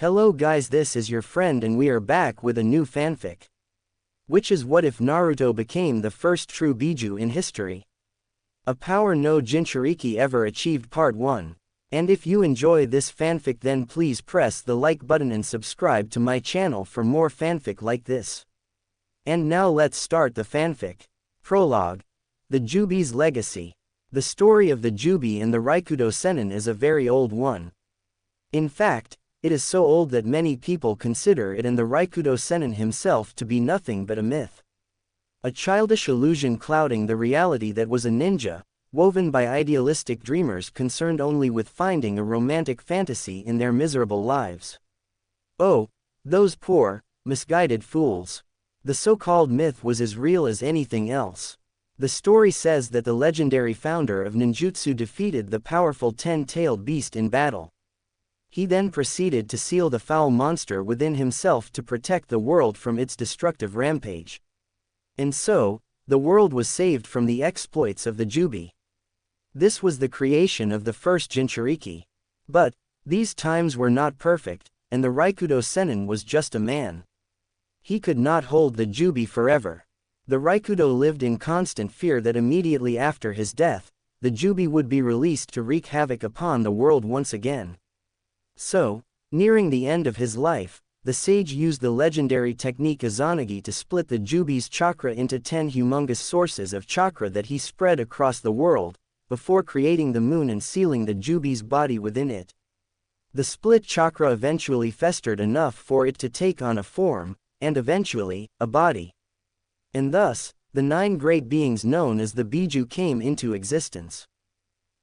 Hello guys, this is your friend and we are back with a new fanfic. Which is what if Naruto became the first true Bijuu in history? A power no Jinchuuriki ever achieved part 1. And if you enjoy this fanfic then please press the like button and subscribe to my channel for more fanfic like this. And now let's start the fanfic. Prologue. The Jubi's Legacy. The story of the Jubi and the Raikudo Sennin is a very old one. In fact, it is so old that many people consider it and the Raikudo Sennin himself to be nothing but a myth. A childish illusion clouding the reality that was a ninja, woven by idealistic dreamers concerned only with finding a romantic fantasy in their miserable lives. Oh, those poor, misguided fools. The so-called myth was as real as anything else. The story says that the legendary founder of ninjutsu defeated the powerful 10-tailed beast in battle. He then proceeded to seal the foul monster within himself to protect the world from its destructive rampage. And so, the world was saved from the exploits of the Jubi. This was the creation of the first Jinchuuriki. But, these times were not perfect, and the Raikudo Sennin was just a man. He could not hold the Jubi forever. The Raikudo lived in constant fear that immediately after his death, the Jubi would be released to wreak havoc upon the world once again. So, nearing the end of his life, the sage used the legendary technique Izanagi to split the Jubi's chakra into 10 humongous sources of chakra that he spread across the world, before creating the moon and sealing the Jubi's body within it. The split chakra eventually festered enough for it to take on a form, and eventually, a body. And thus, the 9 great beings known as the Bijuu came into existence.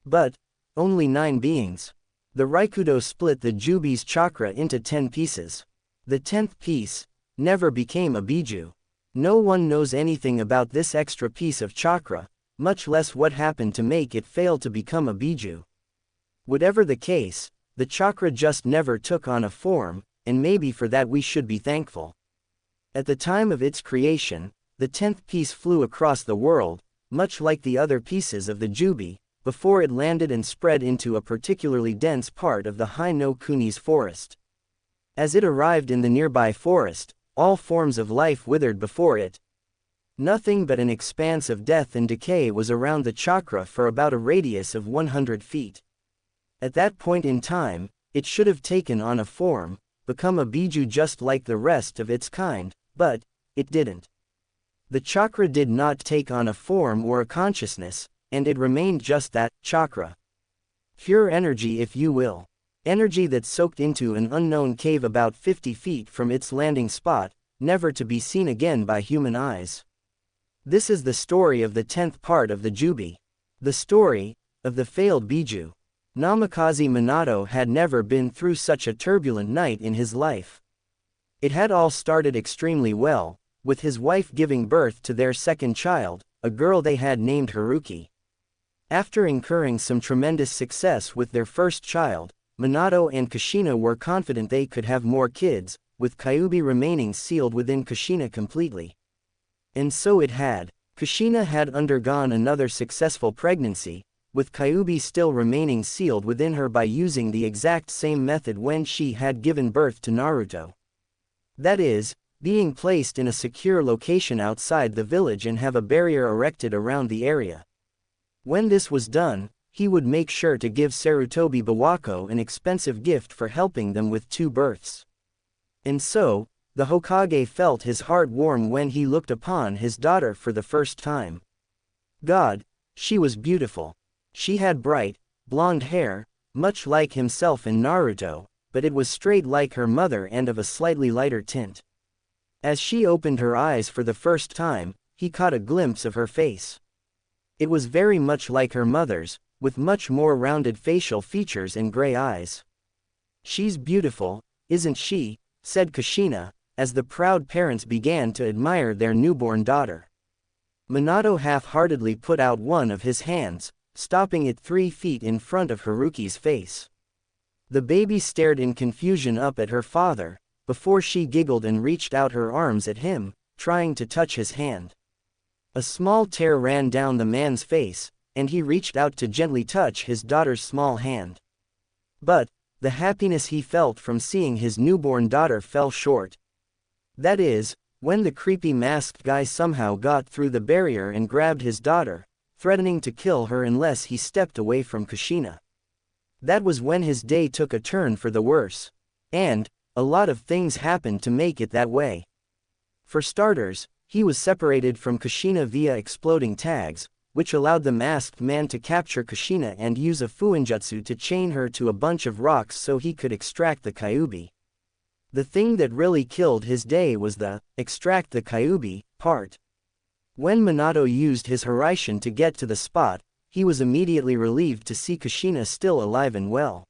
But, only 9 beings. The Raikudo split the Jubi's chakra into 10 pieces. The 10th piece never became a Bijuu. No one knows anything about this extra piece of chakra, much less what happened to make it fail to become a Bijuu. Whatever the case, the chakra just never took on a form, and maybe for that we should be thankful. At the time of its creation, the 10th piece flew across the world, much like the other pieces of the Jubi, before it landed and spread into a particularly dense part of the Hi-no-Kuni's forest. As it arrived in the nearby forest, all forms of life withered before it. Nothing but an expanse of death and decay was around the chakra for about a radius of 100 feet. At that point in time, it should have taken on a form, become a Bijuu just like the rest of its kind, but it didn't. The chakra did not take on a form or a consciousness, and it remained just that, chakra. Pure energy if you will. Energy that soaked into an unknown cave about 50 feet from its landing spot, never to be seen again by human eyes. This is the story of the 10th part of the Jubi. The story of the failed Bijuu. Namikaze Minato had never been through such a turbulent night in his life. It had all started extremely well, with his wife giving birth to their second child, a girl they had named Haruki. After incurring some tremendous success with their first child, Minato and Kushina were confident they could have more kids, with Kyuubi remaining sealed within Kushina completely. And so it had. Kushina had undergone another successful pregnancy, with Kyuubi still remaining sealed within her by using the exact same method when she had given birth to Naruto. That is, being placed in a secure location outside the village and have a barrier erected around the area. When this was done, he would make sure to give Sarutobi Bawako an expensive gift for helping them with 2 births. And so, the Hokage felt his heart warm when he looked upon his daughter for the first time. God, she was beautiful. She had bright, blonde hair, much like himself and Naruto, but it was straight like her mother and of a slightly lighter tint. As she opened her eyes for the first time, he caught a glimpse of her face. It was very much like her mother's, with much more rounded facial features and gray eyes. She's beautiful, isn't she? Said Kushina, as the proud parents began to admire their newborn daughter. Minato half-heartedly put out one of his hands, stopping it 3 feet in front of Haruki's face. The baby stared in confusion up at her father, before she giggled and reached out her arms at him, trying to touch his hand. A small tear ran down the man's face, and he reached out to gently touch his daughter's small hand. But, The happiness he felt from seeing his newborn daughter fell short. That is, when the creepy masked guy somehow got through the barrier and grabbed his daughter, threatening to kill her unless he stepped away from Kushina. That was when his day took a turn for the worse. And a lot of things happened to make it that way. For starters, he was separated from Kushina via exploding tags, which allowed the masked man to capture Kushina and use a fuinjutsu to chain her to a bunch of rocks so he could extract the Kyuubi. The thing that really killed his day was the extract the Kyuubi part. When Minato used his Hiraishin to get to the spot, he was immediately relieved to see Kushina still alive and well.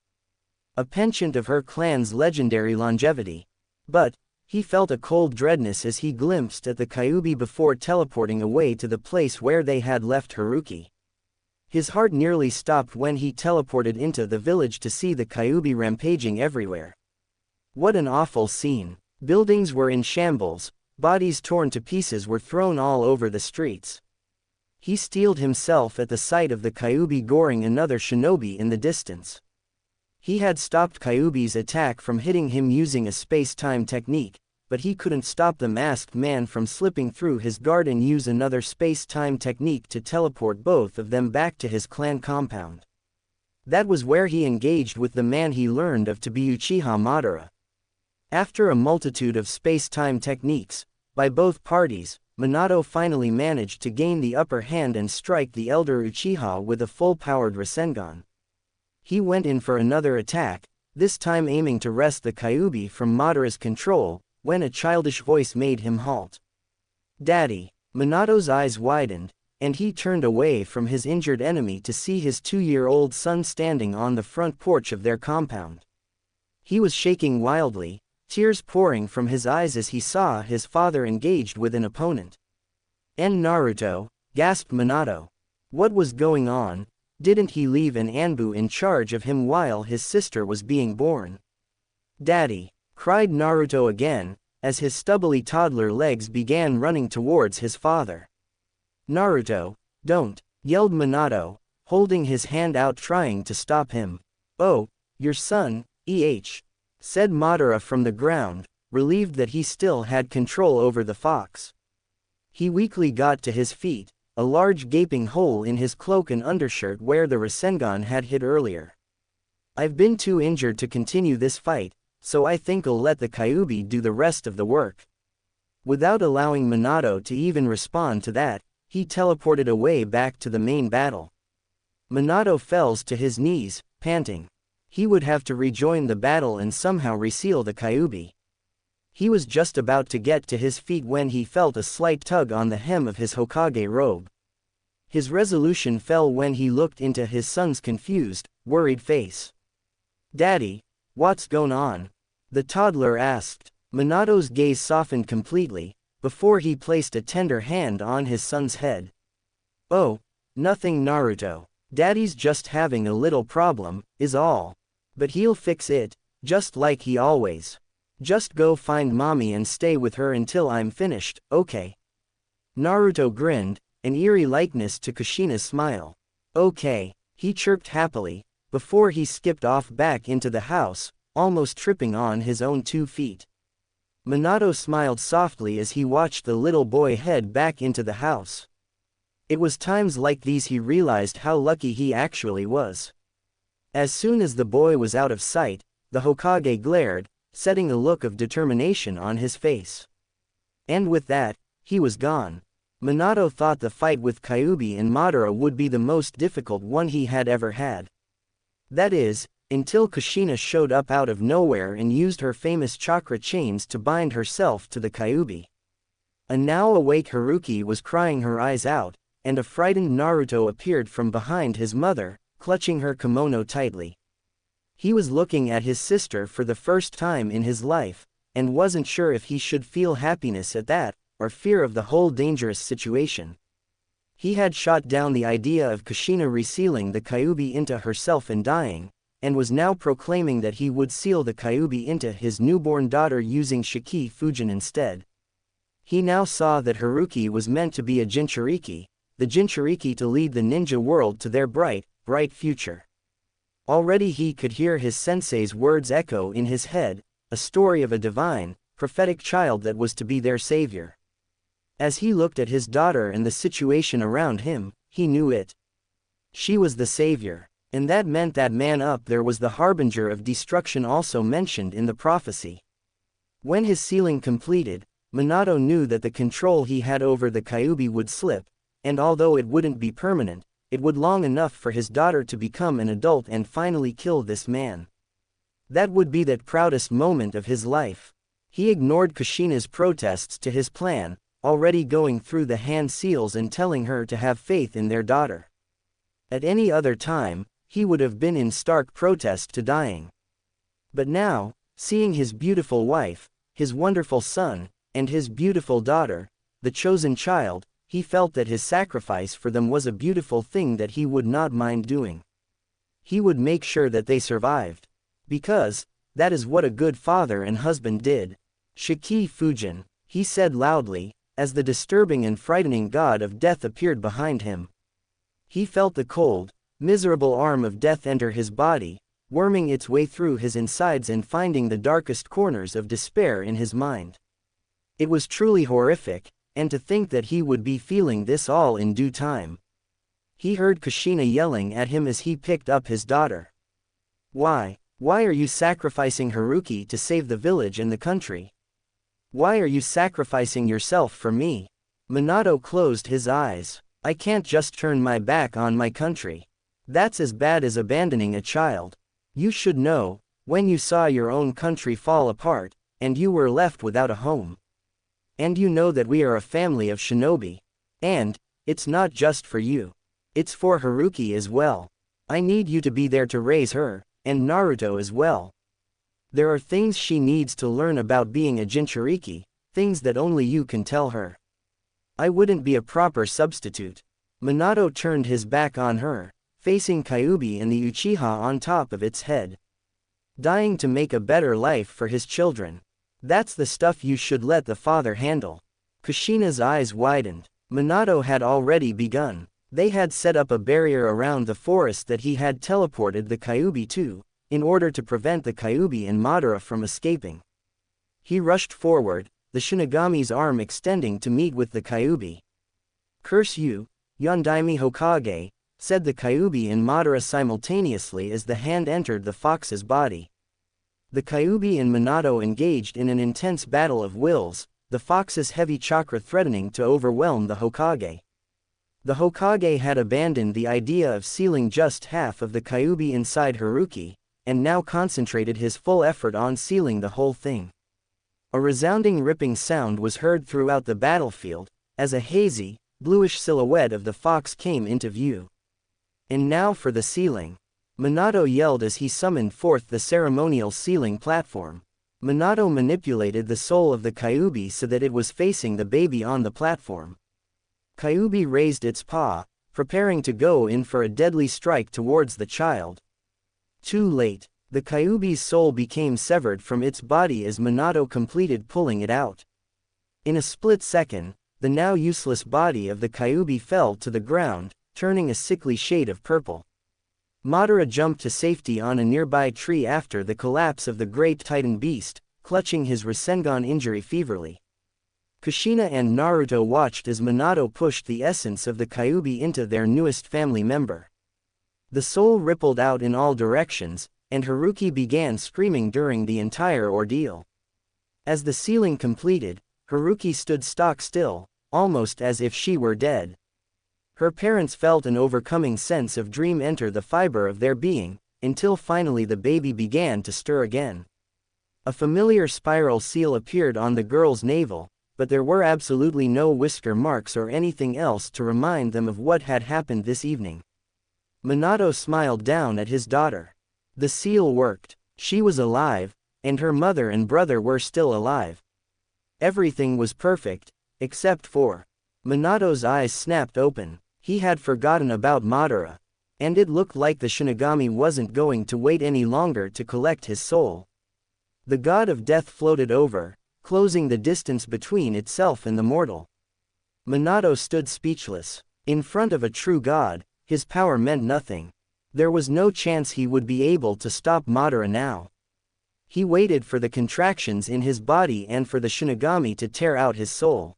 A penchant of her clan's legendary longevity. But he felt a cold dreadness as he glimpsed at the Kyuubi before teleporting away to the place where they had left Haruki. His heart nearly stopped when he teleported into the village to see the Kyuubi rampaging everywhere. What an awful scene. Buildings were in shambles, bodies torn to pieces were thrown all over the streets. He steeled himself at the sight of the Kyuubi goring another shinobi in the distance. He had stopped Kyuubi's attack from hitting him using a space-time technique, but he couldn't stop the masked man from slipping through his guard and use another space-time technique to teleport both of them back to his clan compound. That was where he engaged with the man he learned of to be Uchiha Madara. After a multitude of space-time techniques, by both parties, Minato finally managed to gain the upper hand and strike the elder Uchiha with a full-powered Rasengan. He went in for another attack, this time aiming to wrest the Kyuubi from Madara's control, when a childish voice made him halt. "Daddy." Minato's eyes widened, and he turned away from his injured enemy to see his 2-year-old son standing on the front porch of their compound. He was shaking wildly, tears pouring from his eyes as he saw his father engaged with an opponent. Naruto, gasped Minato. What was going on? Didn't he leave an Anbu in charge of him while his sister was being born? "Daddy," cried Naruto again, as his stubbly toddler legs began running towards his father. "Naruto, don't," yelled Minato, holding his hand out trying to stop him. "Oh, your son, said Madara from the ground, relieved that he still had control over the fox. He weakly got to his feet, a large gaping hole in his cloak and undershirt where the Rasengan had hit earlier. "I've been too injured to continue this fight, so I think I'll let the Kyuubi do the rest of the work." Without allowing Minato to even respond to that, he teleported away back to the main battle. Minato fell to his knees, panting. He would have to rejoin the battle and somehow reseal the Kyuubi. He was just about to get to his feet when he felt a slight tug on the hem of his Hokage robe. His resolution fell when he looked into his son's confused, worried face. "Daddy, what's going on?" the toddler asked. Minato's gaze softened completely, before he placed a tender hand on his son's head. "Oh, nothing, Naruto. Daddy's just having a little problem, is all. But he'll fix it, just like he always. Just go find mommy and stay with her until I'm finished, okay?" Naruto grinned, an eerie likeness to Kushina's smile. "Okay," he chirped happily, before he skipped off back into the house, almost tripping on his own 2 feet. Minato smiled softly as he watched the little boy head back into the house. It was times like these he realized how lucky he actually was. As soon as the boy was out of sight, the Hokage glared, setting a look of determination on his face. And with that, he was gone. Minato thought the fight with Kyuubi and Madara would be the most difficult one he had ever had. That is, until Kushina showed up out of nowhere and used her famous chakra chains to bind herself to the Kyuubi. A now awake Haruki was crying her eyes out, and a frightened Naruto appeared from behind his mother, clutching her kimono tightly. He was looking at his sister for the first time in his life, and wasn't sure if he should feel happiness at that, or fear of the whole dangerous situation. He had shot down the idea of Kushina resealing the Kyuubi into herself and dying, and was now proclaiming that he would seal the Kyuubi into his newborn daughter using Shiki Fujin instead. He now saw that Haruki was meant to be a Jinchuuriki, the Jinchuuriki to lead the ninja world to their bright, bright future. Already he could hear his sensei's words echo in his head, a story of a divine, prophetic child that was to be their savior. As he looked at his daughter and the situation around him, he knew it. She was the savior, and that meant that man up there was the harbinger of destruction also mentioned in the prophecy. When his sealing completed, Minato knew that the control he had over the Kyuubi would slip, and although it wouldn't be permanent, it would long enough for his daughter to become an adult and finally kill this man. That would be that proudest moment of his life. He ignored Kushina's protests to his plan, already going through the hand seals and telling her to have faith in their daughter. At any other time, he would have been in stark protest to dying. But now, seeing his beautiful wife, his wonderful son, and his beautiful daughter, the chosen child, he felt that his sacrifice for them was a beautiful thing that he would not mind doing. He would make sure that they survived. Because, that is what a good father and husband did. Shiki Fujin, he said loudly, as the disturbing and frightening god of death appeared behind him. He felt the cold, miserable arm of death enter his body, worming its way through his insides and finding the darkest corners of despair in his mind. It was truly horrific, and to think that he would be feeling this all in due time. He heard Kushina yelling at him as he picked up his daughter. Why are you sacrificing Haruki to save the village and the country? Why are you sacrificing yourself for me? Minato closed his eyes. I can't just turn my back on my country. That's as bad as abandoning a child. You should know, when you saw your own country fall apart, and you were left without a home. And you know that we are a family of shinobi. And, it's not just for you. It's for Haruki as well. I need you to be there to raise her, and Naruto as well. There are things she needs to learn about being a Jinchuuriki, things that only you can tell her. I wouldn't be a proper substitute. Minato turned his back on her, facing Kyuubi and the Uchiha on top of its head. Dying to make a better life for his children. That's the stuff you should let the father handle. Kushina's eyes widened. Minato had already begun. They had set up a barrier around the forest that he had teleported the Kyuubi to, in order to prevent the Kyuubi and Madara from escaping. He rushed forward, the Shinigami's arm extending to meet with the Kyuubi. Curse you, Yondaime Hokage, said the Kyuubi and Madara simultaneously as the hand entered the fox's body. The Kyuubi and Minato engaged in an intense battle of wills, the fox's heavy chakra threatening to overwhelm the Hokage. The Hokage had abandoned the idea of sealing just half of the Kyuubi inside Haruki, and now concentrated his full effort on sealing the whole thing. A resounding ripping sound was heard throughout the battlefield, as a hazy, bluish silhouette of the fox came into view. And now for the sealing. Minato yelled as he summoned forth the ceremonial sealing platform. Minato manipulated the soul of the Kyuubi so that it was facing the baby on the platform. Kyuubi raised its paw, preparing to go in for a deadly strike towards the child. Too late, the Kyuubi's soul became severed from its body as Minato completed pulling it out. In a split second, the now useless body of the Kyuubi fell to the ground, turning a sickly shade of purple. Madara jumped to safety on a nearby tree after the collapse of the great titan beast, clutching his Rasengan injury feverly. Kushina and Naruto watched as Minato pushed the essence of the Kyuubi into their newest family member. The soul rippled out in all directions, and Haruki began screaming during the entire ordeal. As the sealing completed, Haruki stood stock still, almost as if she were dead. Her parents felt an overcoming sense of dream enter the fiber of their being, until finally the baby began to stir again. A familiar spiral seal appeared on the girl's navel, but there were absolutely no whisker marks or anything else to remind them of what had happened this evening. Minato smiled down at his daughter. The seal worked. She was alive, and her mother and brother were still alive. Everything was perfect, except for... Minato's eyes snapped open. He had forgotten about Madara. And it looked like the Shinigami wasn't going to wait any longer to collect his soul. The god of death floated over, closing the distance between itself and the mortal. Minato stood speechless. In front of a true god, his power meant nothing. There was no chance he would be able to stop Madara now. He waited for the contractions in his body and for the Shinigami to tear out his soul.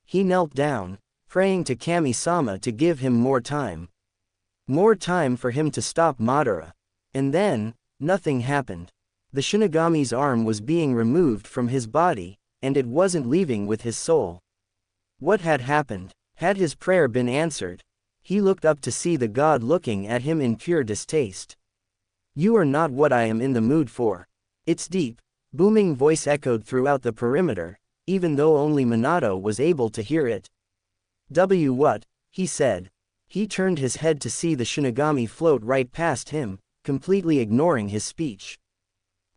He knelt down, praying to Kami-sama to give him more time. More time for him to stop Madara. And then, nothing happened. The Shinigami's arm was being removed from his body, and it wasn't leaving with his soul. What had happened? Had his prayer been answered? He looked up to see the god looking at him in pure distaste. "You are not what I am in the mood for." Its deep, booming voice echoed throughout the perimeter, even though only Minato was able to hear it. What?" he said. He turned his head to see the Shinigami float right past him, completely ignoring his speech.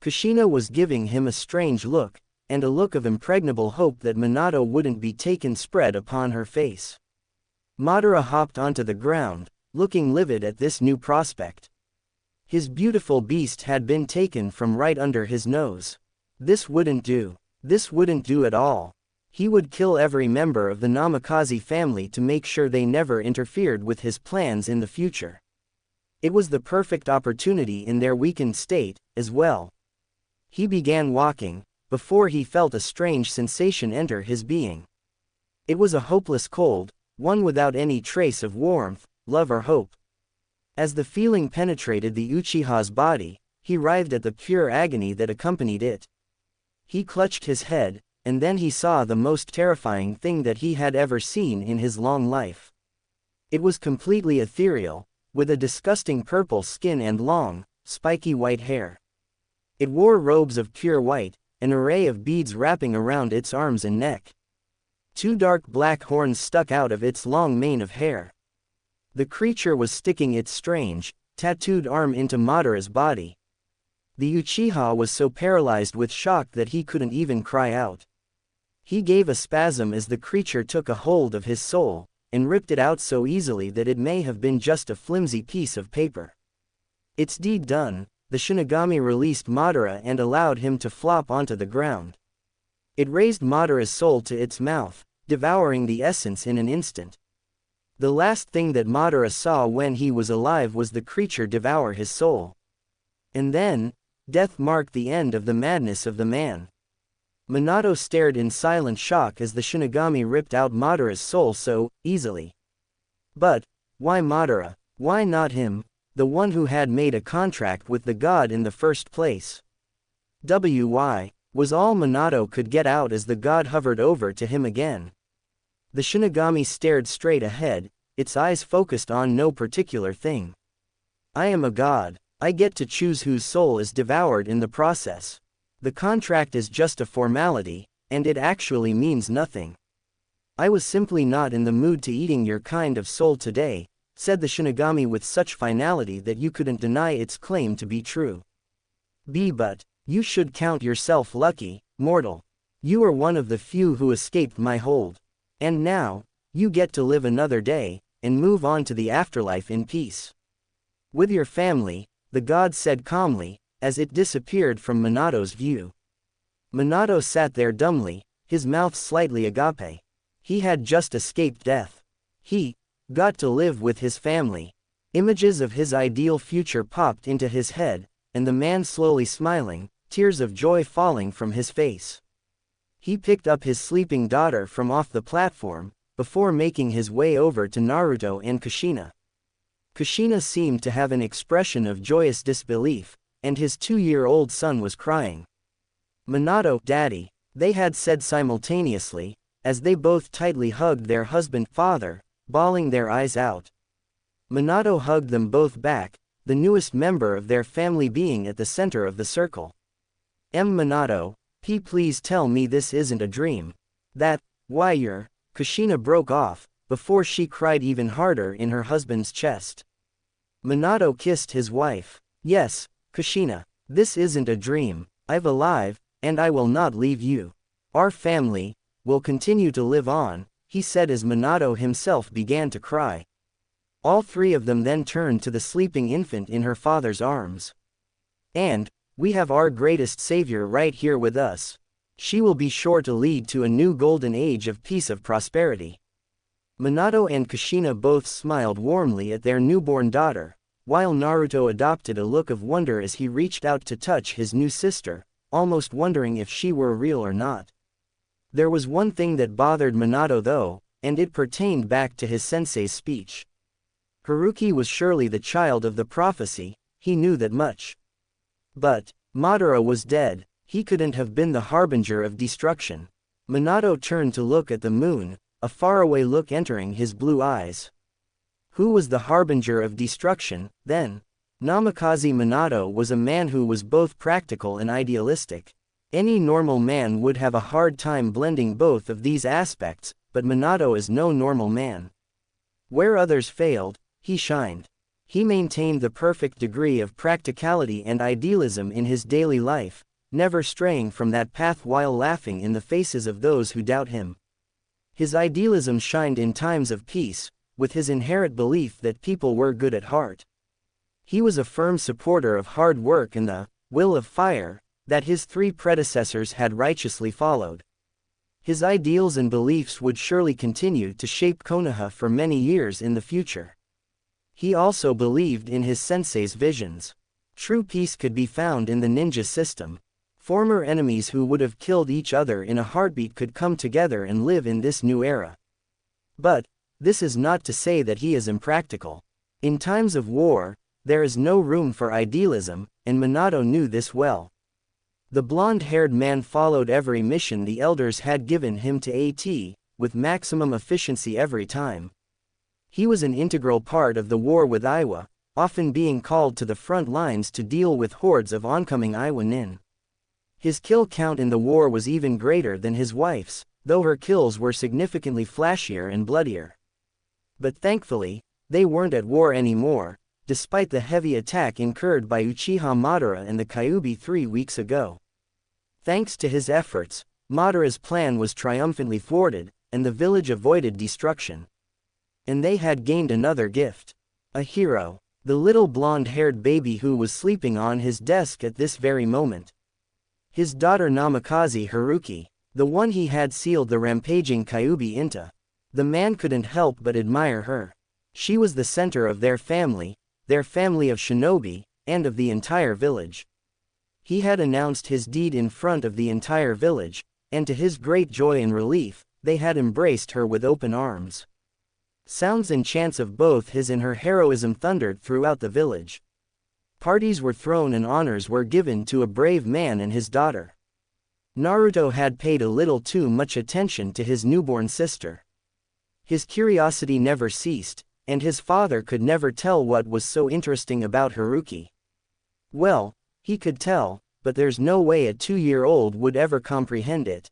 Kushina was giving him a strange look, and a look of impregnable hope that Minato wouldn't be taken spread upon her face. Madara hopped onto the ground, looking livid at this new prospect. His beautiful beast had been taken from right under his nose. This wouldn't do. This wouldn't do at all. He would kill every member of the Namikaze family to make sure they never interfered with his plans in the future. It was the perfect opportunity in their weakened state, as well. He began walking, before he felt a strange sensation enter his being. It was a hopeless cold, one without any trace of warmth, love or hope. As the feeling penetrated the Uchiha's body, he writhed at the pure agony that accompanied it. He clutched his head, and then he saw the most terrifying thing that he had ever seen in his long life. It was completely ethereal, with a disgusting purple skin and long, spiky white hair. It wore robes of pure white, an array of beads wrapping around its arms and neck. Two dark black horns stuck out of its long mane of hair. The creature was sticking its strange, tattooed arm into Madara's body. The Uchiha was so paralyzed with shock that he couldn't even cry out. He gave a spasm as the creature took a hold of his soul, and ripped it out so easily that it may have been just a flimsy piece of paper. Its deed done, the Shinigami released Madara and allowed him to flop onto the ground. It raised Madara's soul to its mouth, devouring the essence in an instant. The last thing that Madara saw when he was alive was the creature devour his soul. And then, death marked the end of the madness of the man. Minato stared in silent shock as the Shinigami ripped out Madara's soul so easily. But, why Madara? Why not him, the one who had made a contract with the god in the first place? Why? Was all Minato could get out as the god hovered over to him again. The Shinigami stared straight ahead, its eyes focused on no particular thing. "I am a god. I get to choose whose soul is devoured in the process. The contract is just a formality, and it actually means nothing. I was simply not in the mood to eating your kind of soul today," said the Shinigami with such finality that you couldn't deny its claim to be true. But, you should count yourself lucky, mortal. You are one of the few who escaped my hold. And now, you get to live another day, and move on to the afterlife in peace. With your family, the god said calmly, as it disappeared from Minato's view. Minato sat there dumbly, his mouth slightly agape. He had just escaped death. He got to live with his family. Images of his ideal future popped into his head, and the man slowly smiling, tears of joy falling from his face. He picked up his sleeping daughter from off the platform, before making his way over to Naruto and Kushina. Kushina seemed to have an expression of joyous disbelief, and his 2-year-old son was crying. "Minato, Daddy," they had said simultaneously, as they both tightly hugged their husband-father, bawling their eyes out. Minato hugged them both back, the newest member of their family being at the center of the circle. Minato, please tell me this isn't a dream. Why you're..." Kushina broke off, before she cried even harder in her husband's chest. Minato kissed his wife. "Yes, Kushina, this isn't a dream. I'm alive, and I will not leave you. Our family will continue to live on," he said as Minato himself began to cry. All three of them then turned to the sleeping infant in her father's arms. "And we have our greatest savior right here with us. She will be sure to lead to a new golden age of peace of prosperity." Minato and Kushina both smiled warmly at their newborn daughter, while Naruto adopted a look of wonder as he reached out to touch his new sister, almost wondering if she were real or not. There was one thing that bothered Minato though, and it pertained back to his sensei's speech. Haruki was surely the child of the prophecy, he knew that much. But Madara was dead, he couldn't have been the harbinger of destruction. Minato turned to look at the moon, a faraway look entering his blue eyes. Who was the harbinger of destruction, then? Namikaze Minato was a man who was both practical and idealistic. Any normal man would have a hard time blending both of these aspects, but Minato is no normal man. Where others failed, he shined. He maintained the perfect degree of practicality and idealism in his daily life, never straying from that path while laughing in the faces of those who doubt him. His idealism shined in times of peace, with his inherent belief that people were good at heart. He was a firm supporter of hard work and the will of fire that his three predecessors had righteously followed. His ideals and beliefs would surely continue to shape Konoha for many years in the future. He also believed in his sensei's visions. True peace could be found in the ninja system. Former enemies who would have killed each other in a heartbeat could come together and live in this new era. But this is not to say that he is impractical. In times of war, there is no room for idealism, and Minato knew this well. The blonde-haired man followed every mission the elders had given him to AT, with maximum efficiency every time. He was an integral part of the war with Iwa, often being called to the front lines to deal with hordes of oncoming Iwa nin. His kill count in the war was even greater than his wife's, though her kills were significantly flashier and bloodier. But thankfully, they weren't at war anymore, despite the heavy attack incurred by Uchiha Madara and the Kyuubi 3 weeks ago. Thanks to his efforts, Madara's plan was triumphantly thwarted, and the village avoided destruction. And they had gained another gift. A hero. The little blonde-haired baby who was sleeping on his desk at this very moment. His daughter Namikaze Haruki, the one he had sealed the rampaging Kyuubi into. The man couldn't help but admire her. She was the center of their family of shinobi, and of the entire village. He had announced his deed in front of the entire village, and to his great joy and relief, they had embraced her with open arms. Sounds and chants of both his and her heroism thundered throughout the village. Parties were thrown and honors were given to a brave man and his daughter. Naruto had paid a little too much attention to his newborn sister. His curiosity never ceased, and his father could never tell what was so interesting about Haruki. Well, he could tell, but there's no way a 2-year-old would ever comprehend it.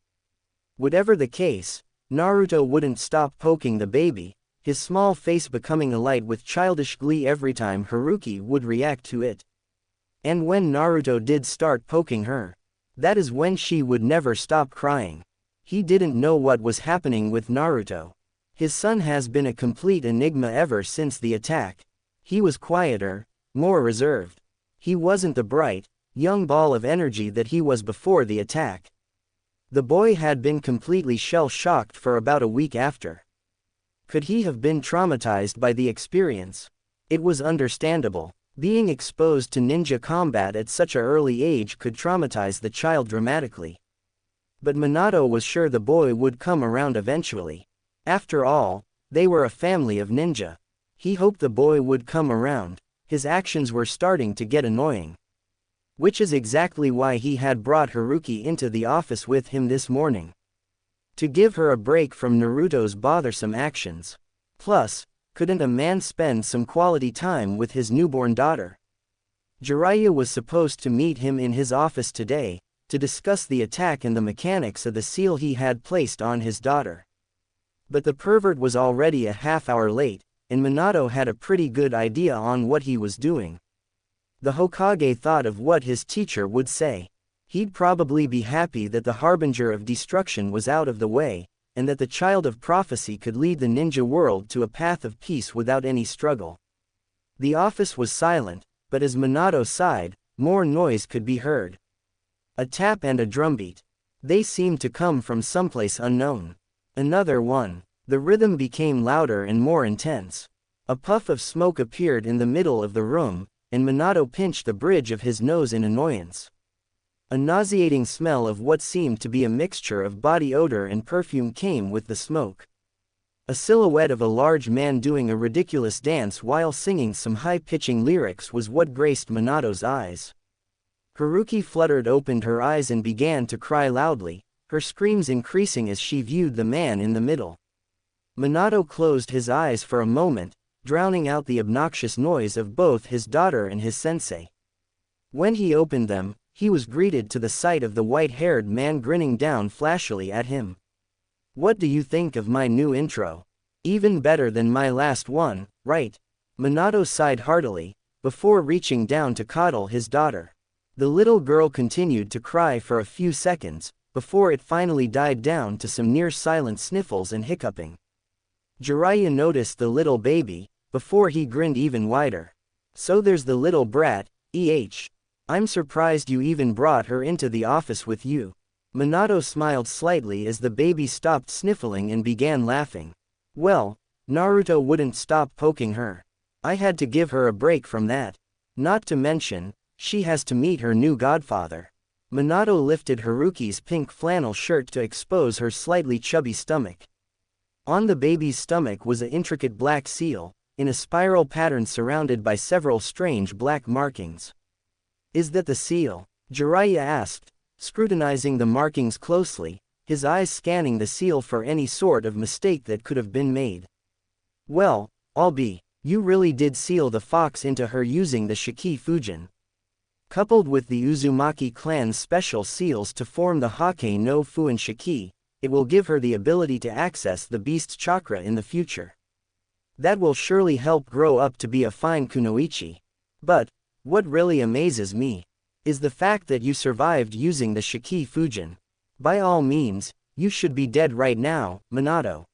Whatever the case, Naruto wouldn't stop poking the baby, his small face becoming alight with childish glee every time Haruki would react to it. And when Naruto did start poking her, that is when she would never stop crying. He didn't know what was happening with Naruto. His son has been a complete enigma ever since the attack. He was quieter, more reserved. He wasn't the bright, young ball of energy that he was before the attack. The boy had been completely shell-shocked for about a week after. Could he have been traumatized by the experience? It was understandable. Being exposed to ninja combat at such an early age could traumatize the child dramatically. But Minato was sure the boy would come around eventually. After all, they were a family of ninja. He hoped the boy would come around. His actions were starting to get annoying. Which is exactly why he had brought Haruki into the office with him this morning. To give her a break from Naruto's bothersome actions. Plus, couldn't a man spend some quality time with his newborn daughter? Jiraiya was supposed to meet him in his office today, to discuss the attack and the mechanics of the seal he had placed on his daughter. But the pervert was already a half-hour late, and Minato had a pretty good idea on what he was doing. The Hokage thought of what his teacher would say. He'd probably be happy that the harbinger of destruction was out of the way, and that the child of prophecy could lead the ninja world to a path of peace without any struggle. The office was silent, but as Minato sighed, more noise could be heard. A tap and a drumbeat. They seemed to come from someplace unknown. Another one. The rhythm became louder and more intense. A puff of smoke appeared in the middle of the room, and Minato pinched the bridge of his nose in annoyance. A nauseating smell of what seemed to be a mixture of body odor and perfume came with the smoke. A silhouette of a large man doing a ridiculous dance while singing some high-pitching lyrics was what graced Minato's eyes. Haruki opened her eyes and began to cry loudly, her screams increasing as she viewed the man in the middle. Minato closed his eyes for a moment, drowning out the obnoxious noise of both his daughter and his sensei. When he opened them, he was greeted to the sight of the white-haired man grinning down flashily at him. "What do you think of my new intro? Even better than my last one, right?" Minato sighed heartily, before reaching down to coddle his daughter. The little girl continued to cry for a few seconds, before it finally died down to some near-silent sniffles and hiccuping. Jiraiya noticed the little baby, before he grinned even wider. "So there's the little brat, I'm surprised you even brought her into the office with you." Minato smiled slightly as the baby stopped sniffling and began laughing. "Well, Naruto wouldn't stop poking her. I had to give her a break from that. Not to mention, she has to meet her new godfather." Minato lifted Haruki's pink flannel shirt to expose her slightly chubby stomach. On the baby's stomach was an intricate black seal, in a spiral pattern surrounded by several strange black markings. "Is that the seal?" Jiraiya asked, scrutinizing the markings closely, his eyes scanning the seal for any sort of mistake that could have been made. "Well, you really did seal the fox into her using the Shiki Fujin. Coupled with the Uzumaki clan's special seals to form the Hake no Fuin Shiki, it will give her the ability to access the beast's chakra in the future. That will surely help grow up to be a fine kunoichi. But what really amazes me is the fact that you survived using the Shiki Fujin. By all means, you should be dead right now, Minato."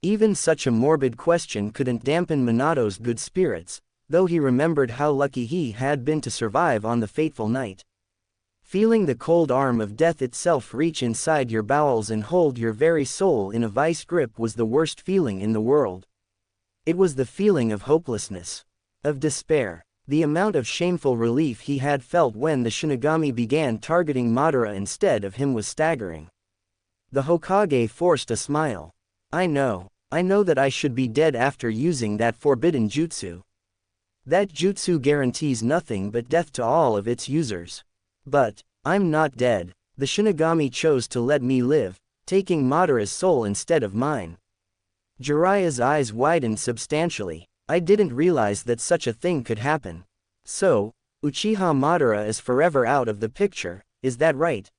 Even such a morbid question couldn't dampen Minato's good spirits, though he remembered how lucky he had been to survive on the fateful night. Feeling the cold arm of death itself reach inside your bowels and hold your very soul in a vice grip was the worst feeling in the world. It was the feeling of hopelessness, of despair. The amount of shameful relief he had felt when the Shinigami began targeting Madara instead of him was staggering. The Hokage forced a smile. I know that I should be dead after using that forbidden jutsu. That jutsu guarantees nothing but death to all of its users. But I'm not dead. The Shinigami chose to let me live, taking Madara's soul instead of mine." Jiraiya's eyes widened substantially. "I didn't realize that such a thing could happen. So, Uchiha Madara is forever out of the picture, is that right?"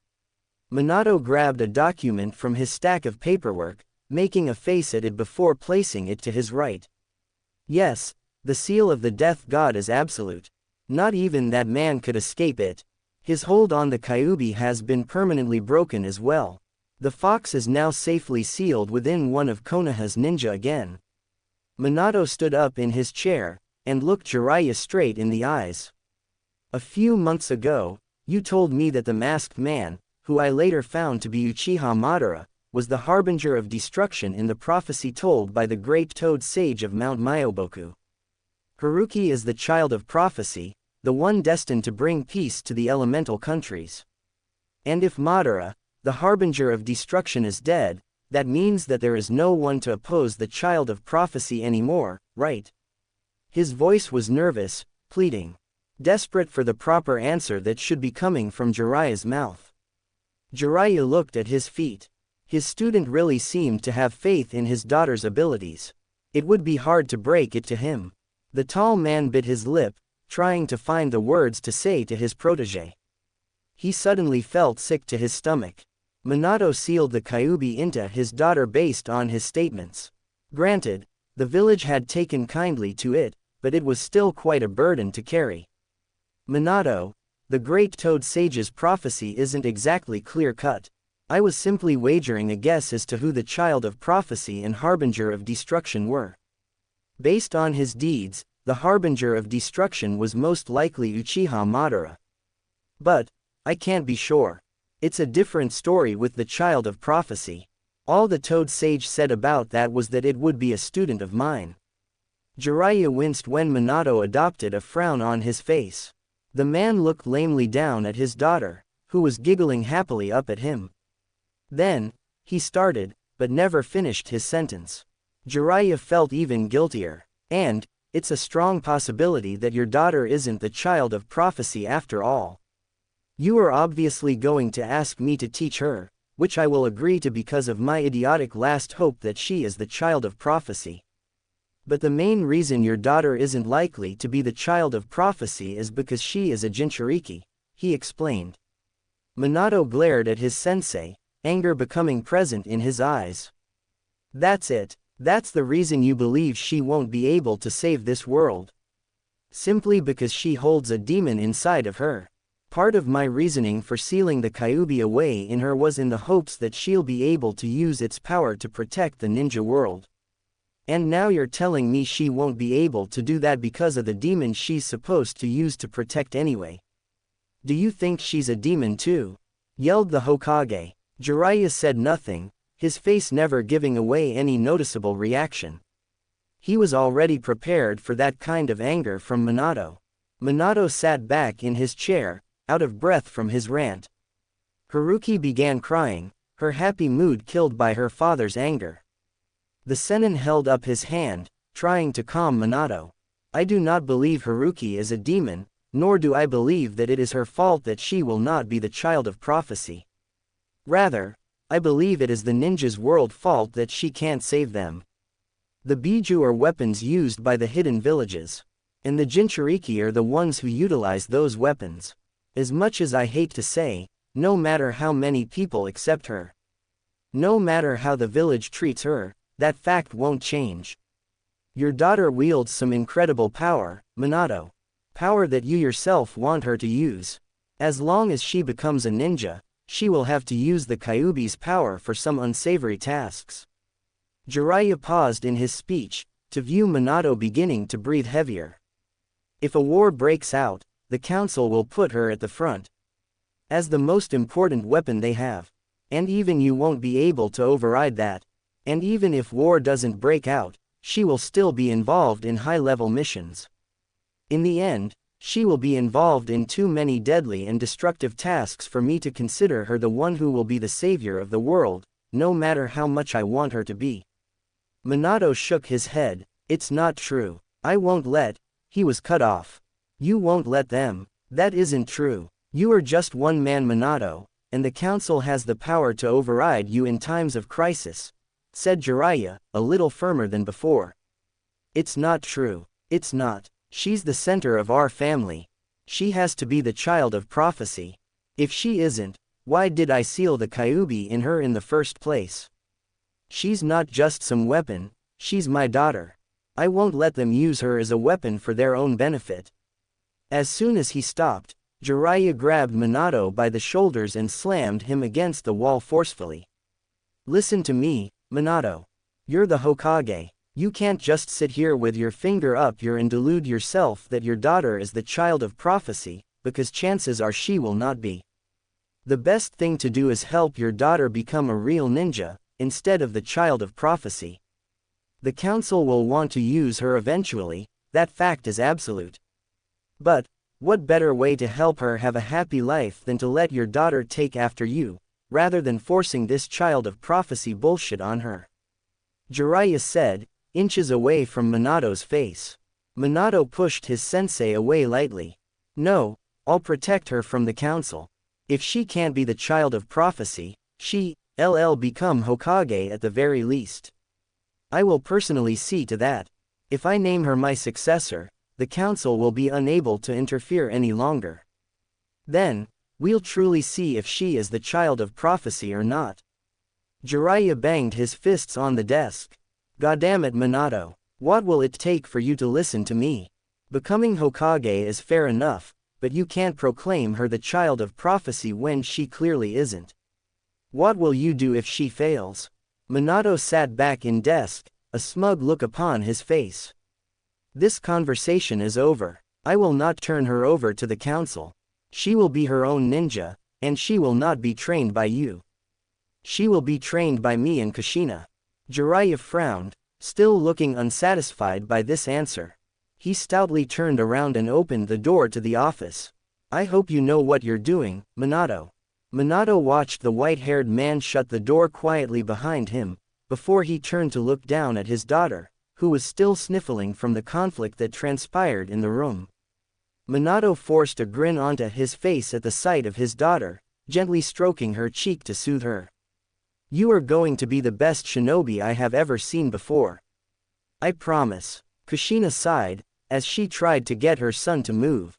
Minato grabbed a document from his stack of paperwork, making a face at it before placing it to his right. "Yes, the seal of the death god is absolute. Not even that man could escape it. His hold on the Kyuubi has been permanently broken as well. The fox is now safely sealed within one of Konoha's ninja again." Minato stood up in his chair, and looked Jiraiya straight in the eyes. "A few months ago, you told me that the masked man, who I later found to be Uchiha Madara, was the harbinger of destruction in the prophecy told by the great toad sage of Mount Myoboku. Haruki is the child of prophecy, the one destined to bring peace to the elemental countries. And if Madara, the harbinger of destruction, is dead, that means that there is no one to oppose the child of prophecy anymore, right?" His voice was nervous, pleading, desperate for the proper answer that should be coming from Jiraiya's mouth. Jiraiya looked at his feet. His student really seemed to have faith in his daughter's abilities. It would be hard to break it to him. The tall man bit his lip, trying to find the words to say to his protege. He suddenly felt sick to his stomach. Minato sealed the Kyuubi into his daughter based on his statements. Granted, the village had taken kindly to it, but it was still quite a burden to carry. "Minato, the great toad sage's prophecy isn't exactly clear-cut. I was simply wagering a guess as to who the child of prophecy and harbinger of destruction were. Based on his deeds, the harbinger of destruction was most likely Uchiha Madara. But I can't be sure. It's a different story with the child of prophecy. All the toad sage said about that was that it would be a student of mine." Jiraiya winced when Minato adopted a frown on his face. The man looked lamely down at his daughter, who was giggling happily up at him. Then, he started, but never finished his sentence. Jiraiya felt even guiltier. And, it's a strong possibility that your daughter isn't the child of prophecy after all. You are obviously going to ask me to teach her, which I will agree to because of my idiotic last hope that she is the child of prophecy. But the main reason your daughter isn't likely to be the child of prophecy is because she is a Jinchuuriki, he explained. Minato glared at his sensei, anger becoming present in his eyes. That's it. That's the reason you believe she won't be able to save this world. Simply because she holds a demon inside of her. Part of my reasoning for sealing the Kyuubi away in her was in the hopes that she'll be able to use its power to protect the ninja world. And now you're telling me she won't be able to do that because of the demon she's supposed to use to protect anyway. Do you think she's a demon too? Yelled the Hokage. Jiraiya said nothing, his face never giving away any noticeable reaction. He was already prepared for that kind of anger from Minato. Minato sat back in his chair, out of breath from his rant. Haruki began crying, her happy mood killed by her father's anger. The Sennin held up his hand, trying to calm Minato. I do not believe Haruki is a demon, nor do I believe that it is her fault that she will not be the child of prophecy. Rather, I believe it is the ninja's world's fault that she can't save them. The Bijuu are weapons used by the hidden villages. And the Jinchuuriki are the ones who utilize those weapons. As much as I hate to say, no matter how many people accept her, no matter how the village treats her, that fact won't change. Your daughter wields some incredible power, Minato. Power that you yourself want her to use. As long as she becomes a ninja, she will have to use the Kyuubi's power for some unsavory tasks. Jiraiya paused in his speech, to view Minato beginning to breathe heavier. If a war breaks out, the council will put her at the front. As the most important weapon they have. And even you won't be able to override that. And even if war doesn't break out, she will still be involved in high-level missions. In the end, she will be involved in too many deadly and destructive tasks for me to consider her the one who will be the savior of the world, no matter how much I want her to be. Minato shook his head. It's not true. I won't let. He was cut off. You won't let them. That isn't true. You are just one man, Minato, and the council has the power to override you in times of crisis, said Jiraiya, a little firmer than before. It's not true. It's not. She's the center of our family. She has to be the child of prophecy. If she isn't, why did I seal the Kyuubi in her in the first place? She's not just some weapon, she's my daughter. I won't let them use her as a weapon for their own benefit. As soon as he stopped, Jiraiya grabbed Minato by the shoulders and slammed him against the wall forcefully. Listen to me, Minato. You're the Hokage. You can't just sit here with your finger up your and delude yourself that your daughter is the child of prophecy, because chances are she will not be. The best thing to do is help your daughter become a real ninja, instead of the child of prophecy. The council will want to use her eventually, that fact is absolute. But, what better way to help her have a happy life than to let your daughter take after you, rather than forcing this child of prophecy bullshit on her? Jiraiya said, inches away from Minato's face. Minato pushed his sensei away lightly. No, I'll protect her from the council. If she can't be the child of prophecy, she'll become Hokage at the very least. I will personally see to that. If I name her my successor, the council will be unable to interfere any longer. Then, we'll truly see if she is the child of prophecy or not. Jiraiya banged his fists on the desk. Goddamn it, Minato. What will it take for you to listen to me? Becoming Hokage is fair enough, but you can't proclaim her the child of prophecy when she clearly isn't. What will you do if she fails? Minato sat back in desk, a smug look upon his face. This conversation is over. I will not turn her over to the council. She will be her own ninja, and she will not be trained by you. She will be trained by me and Kushina. Jiraiya frowned, Still looking unsatisfied by this answer, he stoutly turned around and opened the door to the office. I hope you know what you're doing, Minato. Minato watched the white-haired man shut the door quietly behind him, before he turned to look down at his daughter, who was still sniffling from the conflict that transpired in the room. Minato forced a grin onto his face at the sight of his daughter, gently stroking her cheek to soothe her. You are going to be the best shinobi I have ever seen before. I promise. Kushina sighed, as she tried to get her son to move.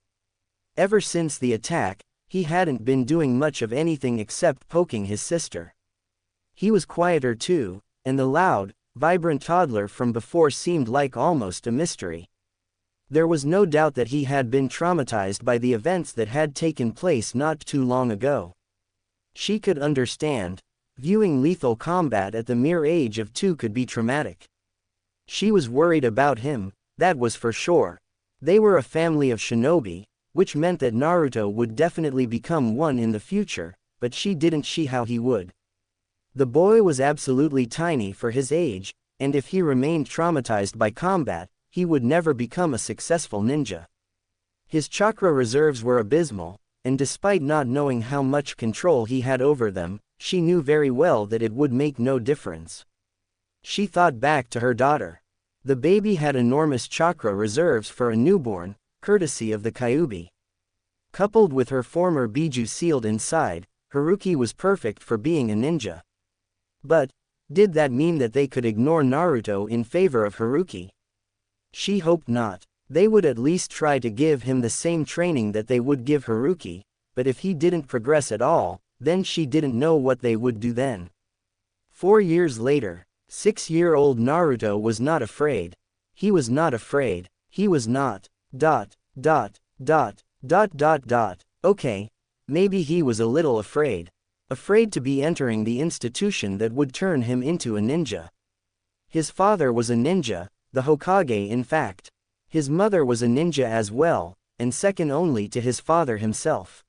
Ever since the attack, he hadn't been doing much of anything except poking his sister. He was quieter too, and the loud, vibrant toddler from before seemed like almost a mystery. There was no doubt that he had been traumatized by the events that had taken place not too long ago. She could understand. Viewing lethal combat at the mere age of 2 could be traumatic. She was worried about him, that was for sure. They were a family of shinobi, which meant that Naruto would definitely become one in the future, but she didn't see how he would. The boy was absolutely tiny for his age, and if he remained traumatized by combat, he would never become a successful ninja. His chakra reserves were abysmal, and despite not knowing how much control he had over them, she knew very well that it would make no difference. She thought back to her daughter. The baby had enormous chakra reserves for a newborn, courtesy of the Kyuubi. Coupled with her former Bijuu sealed inside, Haruki was perfect for being a ninja. But, did that mean that they could ignore Naruto in favor of Haruki? She hoped not. They would at least try to give him the same training that they would give Haruki, but if he didn't progress at all, then she didn't know what they would do then. 4 years later, 6-year-old Naruto was not afraid. He was not afraid. He was not. Okay, maybe he was a little afraid. Afraid to be entering the institution that would turn him into a ninja. His father was a ninja, the Hokage in fact. His mother was a ninja as well, and second only to his father himself.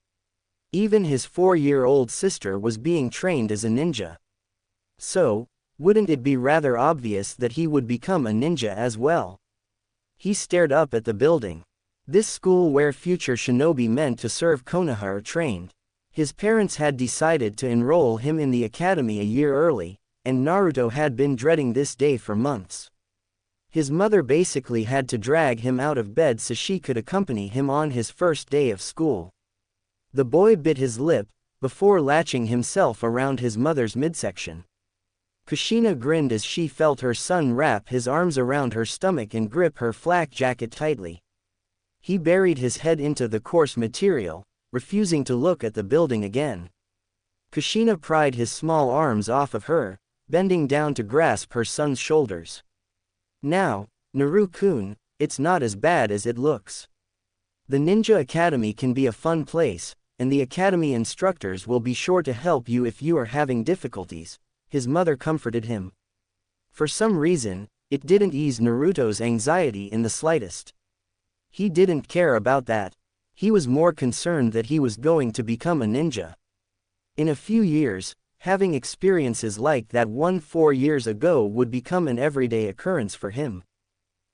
Even his 4-year-old sister was being trained as a ninja. So, wouldn't it be rather obvious that he would become a ninja as well? He stared up at the building. This school where future shinobi meant to serve Konoha are trained. His parents had decided to enroll him in the academy a year early, and Naruto had been dreading this day for months. His mother basically had to drag him out of bed so she could accompany him on his first day of school. The boy bit his lip, before latching himself around his mother's midsection. Kushina grinned as she felt her son wrap his arms around her stomach and grip her flak jacket tightly. He buried his head into the coarse material, refusing to look at the building again. Kushina pried his small arms off of her, bending down to grasp her son's shoulders. Now, Naru-kun, it's not as bad as it looks. The Ninja Academy can be a fun place, and the academy instructors will be sure to help you if you are having difficulties, his mother comforted him. For some reason, it didn't ease Naruto's anxiety in the slightest. He didn't care about that. He was more concerned that he was going to become a ninja. In a few years, having experiences like that 4 years ago would become an everyday occurrence for him.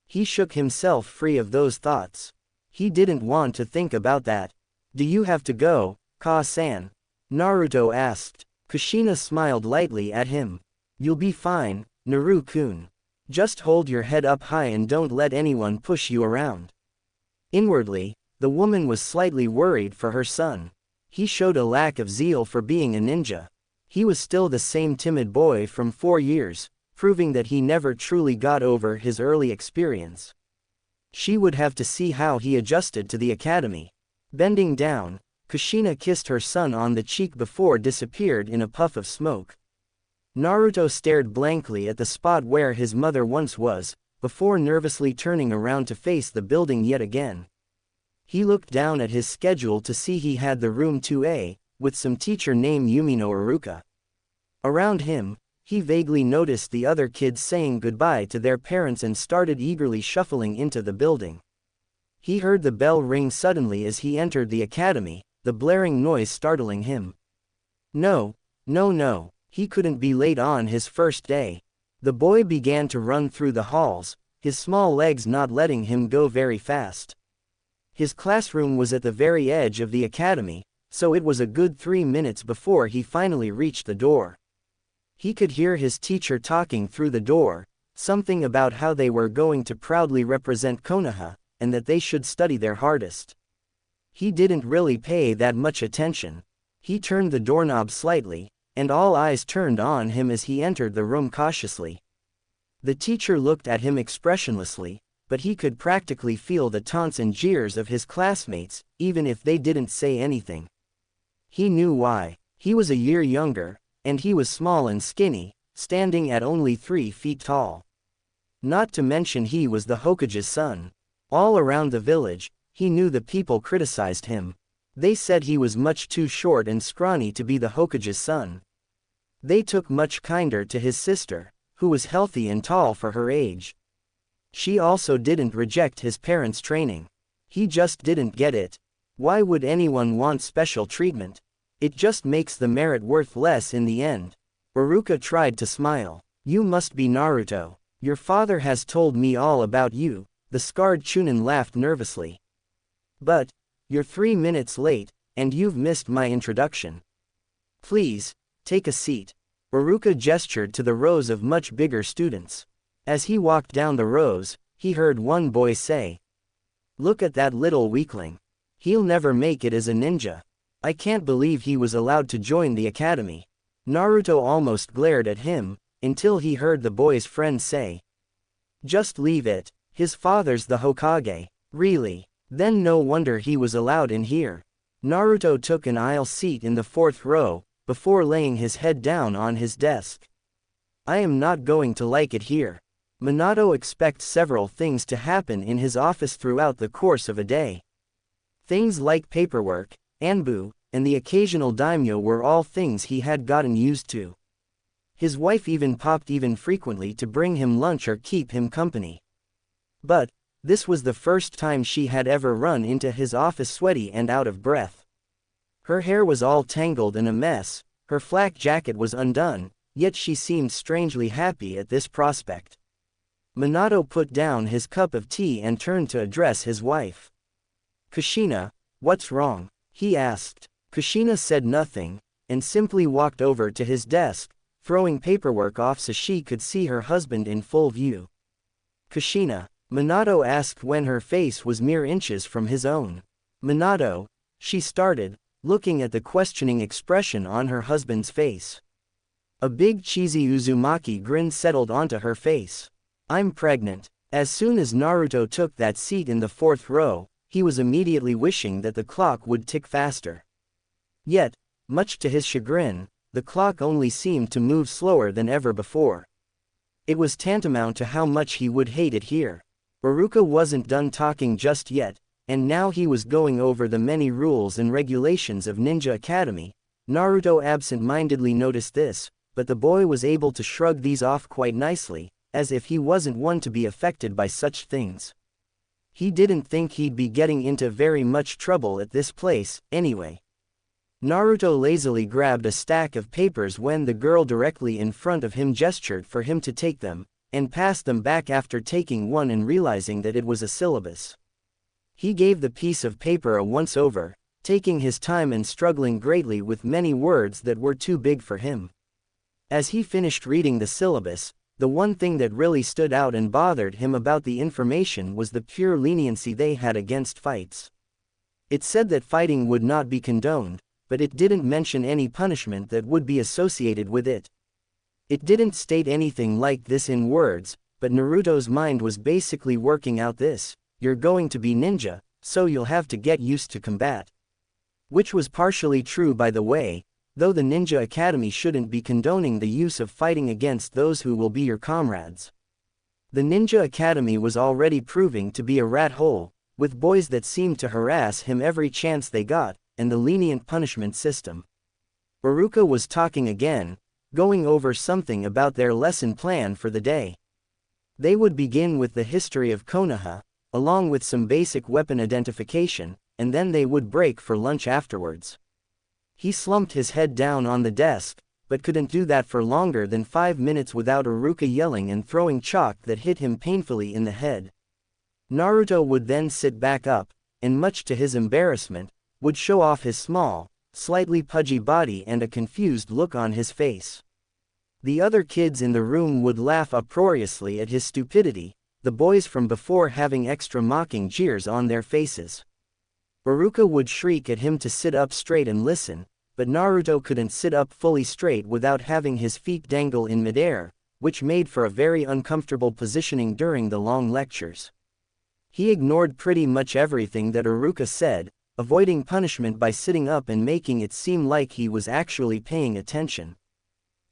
He shook himself free of those thoughts. He didn't want to think about that. Do you have to go, Ka-san? Naruto asked. Kushina smiled lightly at him. You'll be fine, Naru-kun. Just hold your head up high and don't let anyone push you around. Inwardly, the woman was slightly worried for her son. He showed a lack of zeal for being a ninja. He was still the same timid boy from 4 years, proving that he never truly got over his early experience. She would have to see how he adjusted to the academy. Bending down, Kushina kissed her son on the cheek before disappeared in a puff of smoke. Naruto stared blankly at the spot where his mother once was, before nervously turning around to face the building yet again. He looked down at his schedule to see he had the room 2A, with some teacher named Yumino Iruka. Around him, he vaguely noticed the other kids saying goodbye to their parents and started eagerly shuffling into the building. He heard the bell ring suddenly as he entered the academy, the blaring noise startling him. No, he couldn't be late on his first day. The boy began to run through the halls, his small legs not letting him go very fast. His classroom was at the very edge of the academy, so it was a good 3 minutes before he finally reached the door. He could hear his teacher talking through the door, something about how they were going to proudly represent Konoha, and that they should study their hardest. He didn't really pay that much attention. He turned the doorknob slightly, and all eyes turned on him as he entered the room cautiously. The teacher looked at him expressionlessly, but he could practically feel the taunts and jeers of his classmates, even if they didn't say anything. He knew why. He was a year younger, and he was small and skinny, standing at only 3 feet tall. Not to mention he was the Hokage's son. All around the village, he knew the people criticized him. They said he was much too short and scrawny to be the Hokage's son. They took much kinder to his sister, who was healthy and tall for her age. She also didn't reject his parents' training. He just didn't get it. Why would anyone want special treatment? It just makes the merit worth less in the end. Iruka tried to smile. You must be Naruto. Your father has told me all about you, the scarred Chunin laughed nervously. But, you're 3 minutes late, and you've missed my introduction. Please, take a seat. Iruka gestured to the rows of much bigger students. As he walked down the rows, he heard one boy say, "Look at that little weakling. He'll never make it as a ninja. I can't believe he was allowed to join the academy." Naruto almost glared at him, until he heard the boy's friend say, "Just leave it, his father's the Hokage." Really? Then no wonder he was allowed in here. Naruto took an aisle seat in the 4th row, before laying his head down on his desk. I am not going to like it here. Minato expects several things to happen in his office throughout the course of a day. Things like paperwork, anbu, and the occasional daimyo were all things he had gotten used to. His wife even popped even frequently to bring him lunch or keep him company. But, this was the first time she had ever run into his office sweaty and out of breath. Her hair was all tangled and a mess, her flak jacket was undone, yet she seemed strangely happy at this prospect. Minato put down his cup of tea and turned to address his wife. "Kushina, what's wrong?" he asked. Kushina said nothing, and simply walked over to his desk, throwing paperwork off so she could see her husband in full view. "Kushina," Minato asked when her face was mere inches from his own. "Minato," she started, looking at the questioning expression on her husband's face. A big cheesy Uzumaki grin settled onto her face. "I'm pregnant." As soon as Naruto took that seat in the 4th row, he was immediately wishing that the clock would tick faster. Yet, much to his chagrin, the clock only seemed to move slower than ever before. It was tantamount to how much he would hate it here. Iruka wasn't done talking just yet, and now he was going over the many rules and regulations of Ninja Academy. Naruto absent-mindedly noticed this, but the boy was able to shrug these off quite nicely, as if he wasn't one to be affected by such things. He didn't think he'd be getting into very much trouble at this place, anyway. Naruto lazily grabbed a stack of papers when the girl directly in front of him gestured for him to take them, and passed them back after taking one and realizing that it was a syllabus. He gave the piece of paper a once-over, taking his time and struggling greatly with many words that were too big for him. As he finished reading the syllabus, the one thing that really stood out and bothered him about the information was the pure leniency they had against fights. It said that fighting would not be condoned, but it didn't mention any punishment that would be associated with it. It didn't state anything like this in words, but Naruto's mind was basically working out this: you're going to be ninja, so you'll have to get used to combat. Which was partially true, by the way, though the Ninja Academy shouldn't be condoning the use of fighting against those who will be your comrades. The Ninja Academy was already proving to be a rat hole, with boys that seemed to harass him every chance they got, and the lenient punishment system. Iruka was talking again, going over something about their lesson plan for the day. They would begin with the history of Konoha, along with some basic weapon identification, and then they would break for lunch afterwards. He slumped his head down on the desk, but couldn't do that for longer than 5 minutes without Iruka yelling and throwing chalk that hit him painfully in the head. Naruto would then sit back up, and much to his embarrassment, would show off his small, slightly pudgy body and a confused look on his face. The other kids in the room would laugh uproariously at his stupidity, the boys from before having extra mocking jeers on their faces. Iruka would shriek at him to sit up straight and listen, but Naruto couldn't sit up fully straight without having his feet dangle in midair, which made for a very uncomfortable positioning during the long lectures. He ignored pretty much everything that Iruka said, avoiding punishment by sitting up and making it seem like he was actually paying attention.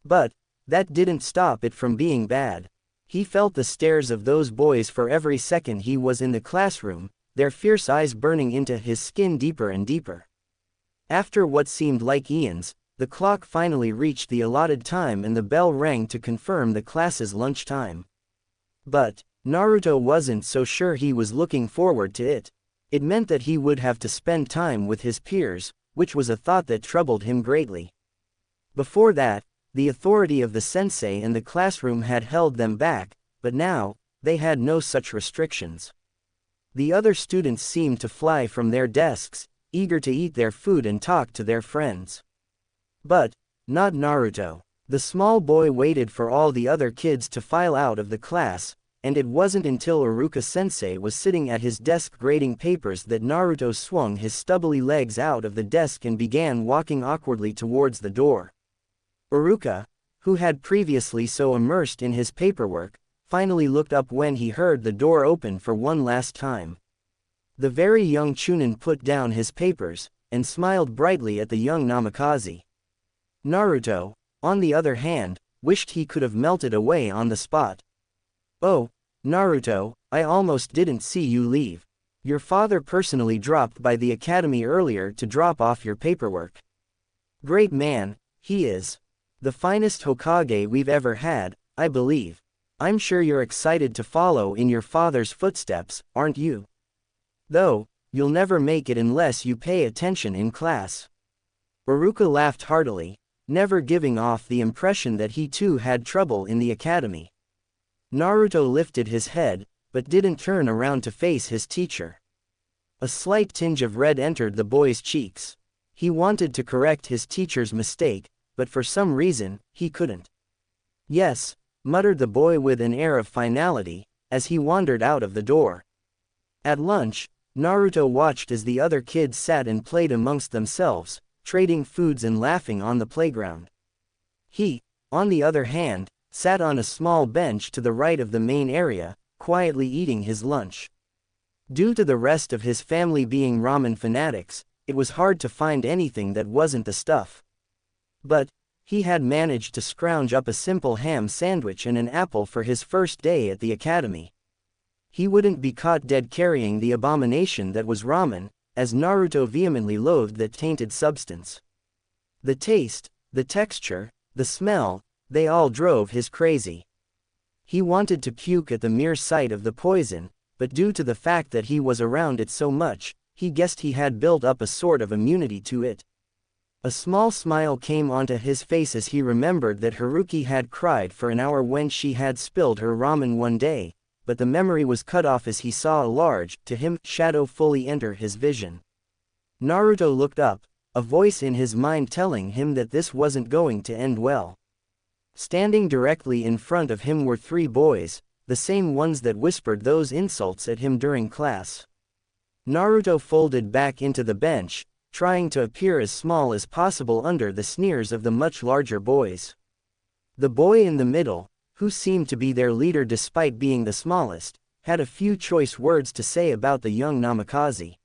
But that didn't stop it from being bad. He felt the stares of those boys for every second he was in the classroom, their fierce eyes burning into his skin deeper and deeper. After what seemed like eons, the clock finally reached the allotted time and the bell rang to confirm the class's lunch time. But Naruto wasn't so sure he was looking forward to it. It meant that he would have to spend time with his peers, which was a thought that troubled him greatly. Before that, the authority of the sensei and the classroom had held them back, but now, they had no such restrictions. The other students seemed to fly from their desks, eager to eat their food and talk to their friends. But not Naruto. The small boy waited for all the other kids to file out of the class, and it wasn't until Iruka-sensei was sitting at his desk grading papers that Naruto swung his stubbly legs out of the desk and began walking awkwardly towards the door. Iruka, who had previously so immersed in his paperwork, finally looked up when he heard the door open for one last time. The very young Chunin put down his papers, and smiled brightly at the young Namikaze. Naruto, on the other hand, wished he could have melted away on the spot. "Oh, Naruto, I almost didn't see you leave. Your father personally dropped by the academy earlier to drop off your paperwork. Great man, he is. The finest Hokage we've ever had, I believe. I'm sure you're excited to follow in your father's footsteps, aren't you? Though, you'll never make it unless you pay attention in class." Iruka laughed heartily, never giving off the impression that he too had trouble in the academy. Naruto lifted his head, but didn't turn around to face his teacher. A slight tinge of red entered the boy's cheeks. He wanted to correct his teacher's mistake, but for some reason, he couldn't. "Yes," muttered the boy with an air of finality, as he wandered out of the door. At lunch, Naruto watched as the other kids sat and played amongst themselves, trading foods and laughing on the playground. He, on the other hand, sat on a small bench to the right of the main area, quietly eating his lunch. Due to the rest of his family being ramen fanatics, it was hard to find anything that wasn't the stuff. But he had managed to scrounge up a simple ham sandwich and an apple for his first day at the academy. He wouldn't be caught dead carrying the abomination that was ramen, as Naruto vehemently loathed that tainted substance. The taste, the texture, the smell, they all drove his crazy. He wanted to puke at the mere sight of the poison, but due to the fact that he was around it so much, he guessed he had built up a sort of immunity to it. A small smile came onto his face as he remembered that Haruki had cried for an hour when she had spilled her ramen one day, but the memory was cut off as he saw a large, to him, shadow fully enter his vision. Naruto looked up, a voice in his mind telling him that this wasn't going to end well. Standing directly in front of him were 3 boys, the same ones that whispered those insults at him during class. Naruto folded back into the bench, trying to appear as small as possible under the sneers of the much larger boys. The boy in the middle, who seemed to be their leader despite being the smallest, had a few choice words to say about the young Namikaze.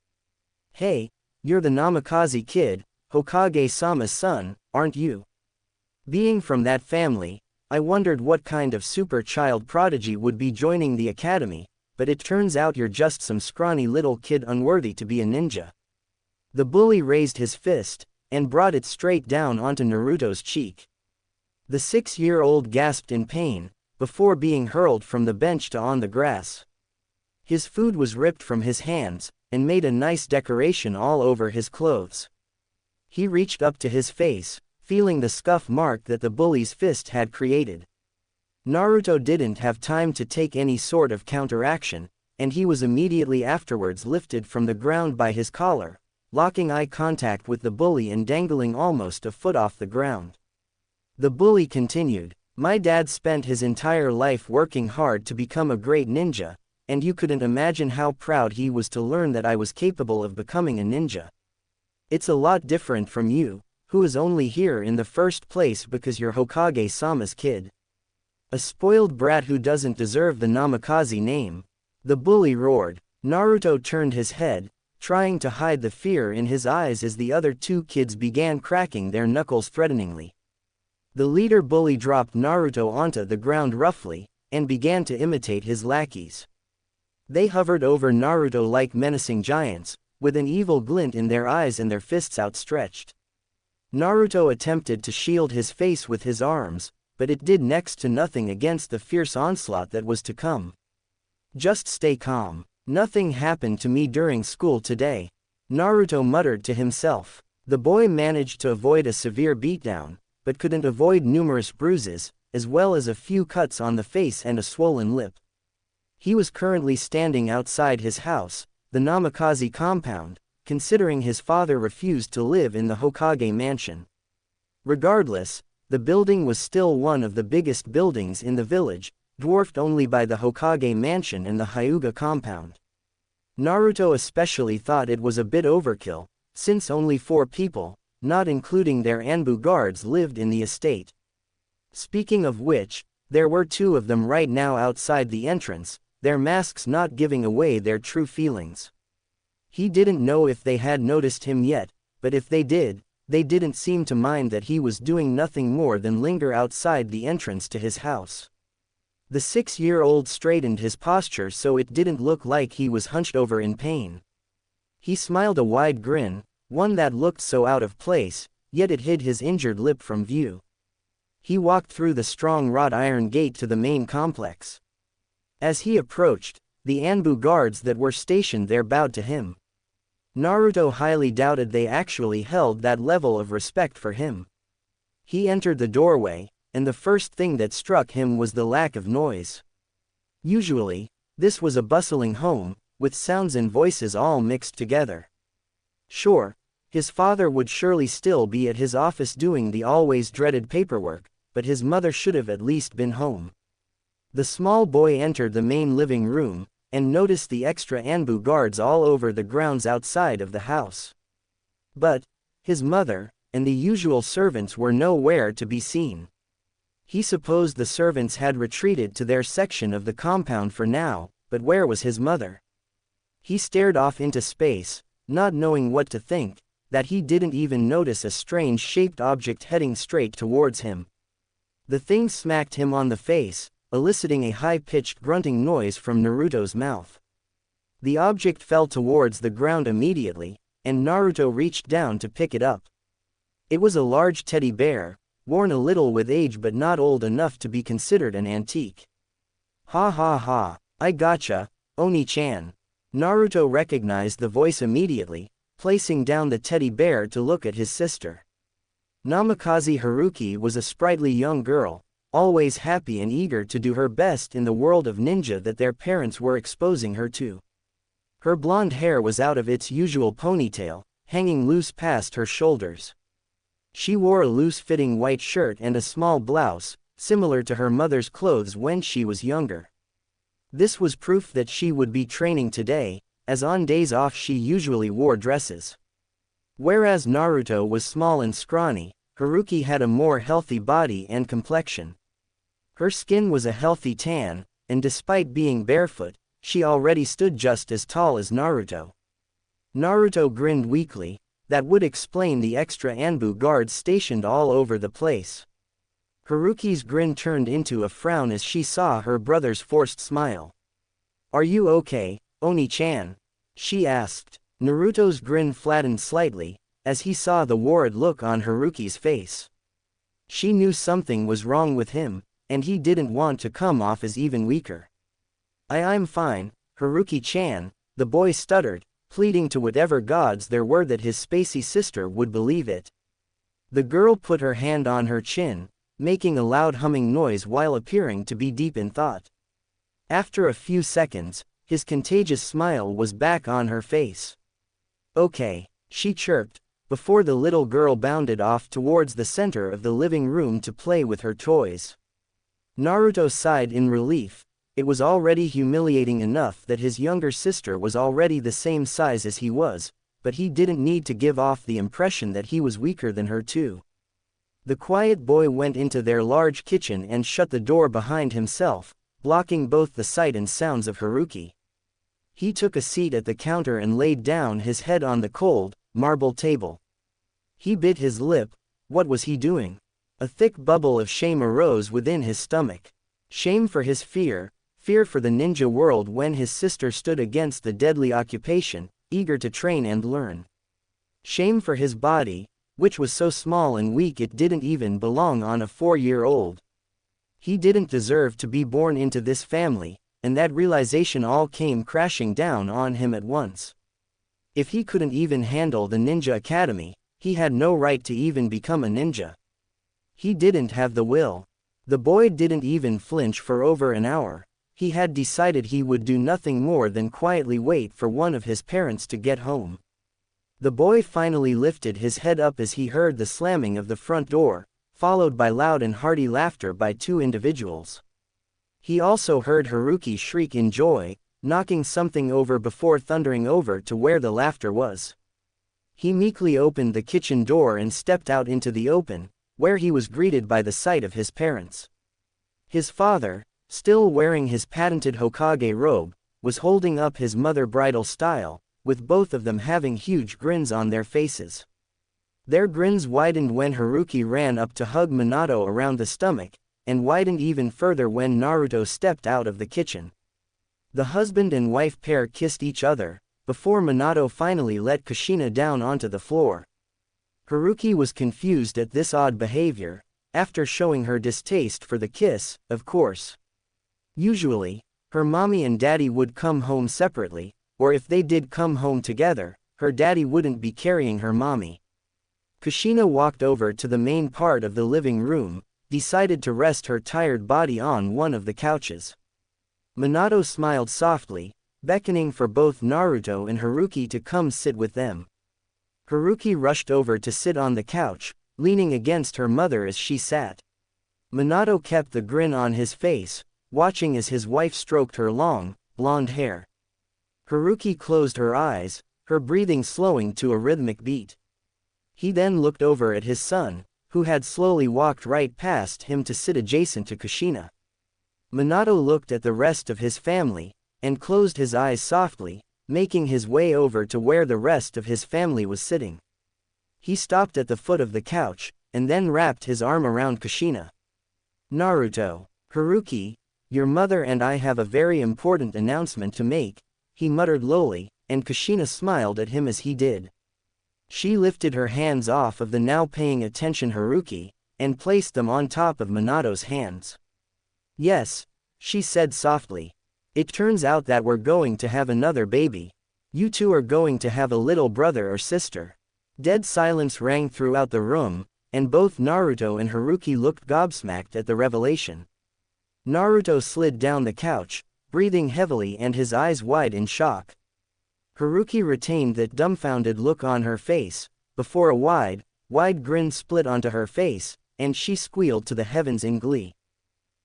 "Hey, you're the Namikaze kid, Hokage-sama's son, aren't you? Being from that family, I wondered what kind of super child prodigy would be joining the academy, but it turns out you're just some scrawny little kid unworthy to be a ninja." The bully raised his fist, and brought it straight down onto Naruto's cheek. The 6-year-old gasped in pain, before being hurled from the bench to on the grass. His food was ripped from his hands, and made a nice decoration all over his clothes. He reached up to his face, feeling the scuff mark that the bully's fist had created. Naruto didn't have time to take any sort of counteraction, and he was immediately afterwards lifted from the ground by his collar, locking eye contact with the bully and dangling almost a foot off the ground. The bully continued, "My dad spent his entire life working hard to become a great ninja, and you couldn't imagine how proud he was to learn that I was capable of becoming a ninja. It's a lot different from you, who is only here in the first place because you're Hokage-sama's kid. A spoiled brat who doesn't deserve the Namikaze name." The bully roared. Naruto turned his head, trying to hide the fear in his eyes as the other two kids began cracking their knuckles threateningly. The leader bully dropped Naruto onto the ground roughly, and began to imitate his lackeys. They hovered over Naruto like menacing giants, with an evil glint in their eyes and their fists outstretched. Naruto attempted to shield his face with his arms, but it did next to nothing against the fierce onslaught that was to come. "Just stay calm. Nothing happened to me during school today," Naruto muttered to himself. The boy managed to avoid a severe beatdown, but couldn't avoid numerous bruises, as well as a few cuts on the face and a swollen lip. He was currently standing outside his house, the Namikaze compound, considering his father refused to live in the Hokage mansion. Regardless, the building was still one of the biggest buildings in the village, dwarfed only by the Hokage mansion and the Hyuga compound. Naruto especially thought it was a bit overkill, since only 4 people, not including their Anbu guards, lived in the estate. Speaking of which, there were 2 of them right now outside the entrance, their masks not giving away their true feelings. He didn't know if they had noticed him yet, but if they did, they didn't seem to mind that he was doing nothing more than linger outside the entrance to his house. The 6-year-old straightened his posture so it didn't look like he was hunched over in pain. He smiled a wide grin, one that looked so out of place, yet it hid his injured lip from view. He walked through the strong wrought iron gate to the main complex. As he approached, the Anbu guards that were stationed there bowed to him. Naruto highly doubted they actually held that level of respect for him. He entered the doorway, and the first thing that struck him was the lack of noise. Usually, this was a bustling home, with sounds and voices all mixed together. Sure, his father would surely still be at his office doing the always dreaded paperwork, but his mother should have at least been home. The small boy entered the main living room, and noticed the extra Anbu guards all over the grounds outside of the house. But his mother and the usual servants were nowhere to be seen. He supposed the servants had retreated to their section of the compound for now, but where was his mother? He stared off into space, not knowing what to think, that he didn't even notice a strange-shaped object heading straight towards him. The thing smacked him on the face, eliciting a high-pitched grunting noise from Naruto's mouth. The object fell towards the ground immediately, and Naruto reached down to pick it up. It was a large teddy bear, worn a little with age but not old enough to be considered an antique. "Ha ha ha, I gotcha, Oni-chan." Naruto recognized the voice immediately, placing down the teddy bear to look at his sister. Namikaze Haruki was a sprightly young girl, always happy and eager to do her best in the world of ninja that their parents were exposing her to. Her blonde hair was out of its usual ponytail, hanging loose past her shoulders. She wore a loose-fitting white shirt and a small blouse, similar to her mother's clothes when she was younger. This was proof that she would be training today, as on days off she usually wore dresses. Whereas Naruto was small and scrawny, Haruki had a more healthy body and complexion. Her skin was a healthy tan, and despite being barefoot, she already stood just as tall as Naruto. Naruto grinned weakly. That would explain the extra Anbu guards stationed all over the place. Haruki's grin turned into a frown as she saw her brother's forced smile. "Are you okay, Oni-chan?" she asked. Naruto's grin flattened slightly, as he saw the worried look on Haruki's face. She knew something was wrong with him, and he didn't want to come off as even weaker. I'm fine, Haruki-chan," the boy stuttered, pleading to whatever gods there were that his spacey sister would believe it. The girl put her hand on her chin, making a loud humming noise while appearing to be deep in thought. After a few seconds, his contagious smile was back on her face. Okay, she chirped, before the little girl bounded off towards the center of the living room to play with her toys. Naruto sighed in relief. It was already humiliating enough that his younger sister was already the same size as he was, but he didn't need to give off the impression that he was weaker than her too. The quiet boy went into their large kitchen and shut the door behind himself, blocking both the sight and sounds of Haruki. He took a seat at the counter and laid down his head on the cold, marble table. He bit his lip. What was he doing? A thick bubble of shame arose within his stomach. Shame for his fear for the ninja world when his sister stood against the deadly occupation, eager to train and learn. Shame for his body, which was so small and weak it didn't even belong on a 4-year-old. He didn't deserve to be born into this family, and that realization all came crashing down on him at once. If he couldn't even handle the Ninja Academy, he had no right to even become a ninja. He didn't have the will. The boy didn't even flinch for over an hour. He had decided he would do nothing more than quietly wait for one of his parents to get home. The boy finally lifted his head up as he heard the slamming of the front door, followed by loud and hearty laughter by 2 individuals. He also heard Haruki shriek in joy, knocking something over before thundering over to where the laughter was. He meekly opened the kitchen door and stepped out into the open, where he was greeted by the sight of his parents. His father, still wearing his patented Hokage robe, was holding up his mother bridal style, with both of them having huge grins on their faces. Their grins widened when Haruki ran up to hug Minato around the stomach, and widened even further when Naruto stepped out of the kitchen. The husband and wife pair kissed each other, before Minato finally let Kushina down onto the floor. Haruki was confused at this odd behavior, after showing her distaste for the kiss, of course. Usually, her mommy and daddy would come home separately, or if they did come home together, her daddy wouldn't be carrying her mommy. Kushina walked over to the main part of the living room, decided to rest her tired body on one of the couches. Minato smiled softly, beckoning for both Naruto and Haruki to come sit with them. Haruki rushed over to sit on the couch, leaning against her mother as she sat. Minato kept the grin on his face, watching as his wife stroked her long, blonde hair. Haruki closed her eyes, her breathing slowing to a rhythmic beat. He then looked over at his son, who had slowly walked right past him to sit adjacent to Kushina. Minato looked at the rest of his family, and closed his eyes softly, making his way over to where the rest of his family was sitting. He stopped at the foot of the couch, and then wrapped his arm around Kushina. Naruto, Haruki, your mother and I have a very important announcement to make, he muttered lowly, and Kushina smiled at him as he did. She lifted her hands off of the now paying attention Haruki, and placed them on top of Minato's hands. Yes, she said softly. It turns out that we're going to have another baby. You two are going to have a little brother or sister. Dead silence rang throughout the room, and both Naruto and Haruki looked gobsmacked at the revelation. Naruto slid down the couch, breathing heavily and his eyes wide in shock. Haruki retained that dumbfounded look on her face, before a wide grin split onto her face, and she squealed to the heavens in glee.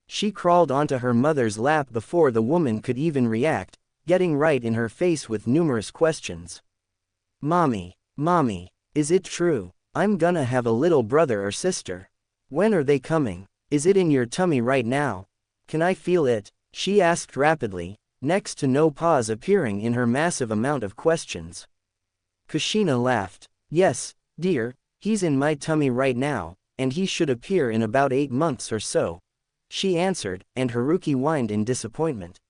She crawled onto her mother's lap before the woman could even react, getting right in her face with numerous questions. Mommy, is it true? I'm gonna have a little brother or sister. When are they coming? Is it in your tummy right now? Can I feel it? She asked rapidly, next to no pause appearing in her massive amount of questions. Kushina laughed. Yes, dear, he's in my tummy right now, and he should appear in about 8 months or so, she answered, and Haruki whined in disappointment.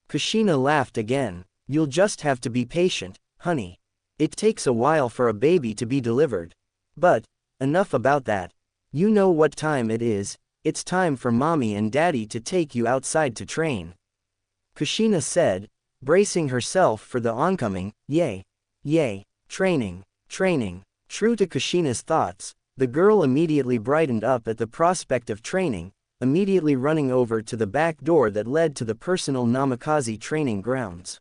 Kushina laughed again. You'll just have to be patient, honey. It takes a while for a baby to be delivered. But, enough about that. You know what time it is, it's time for mommy and daddy to take you outside to train. Kushina said, bracing herself for the oncoming, yay, training. True to Kushina's thoughts, The girl immediately brightened up at the prospect of training, immediately running over to the back door that led to the personal Namikaze training grounds.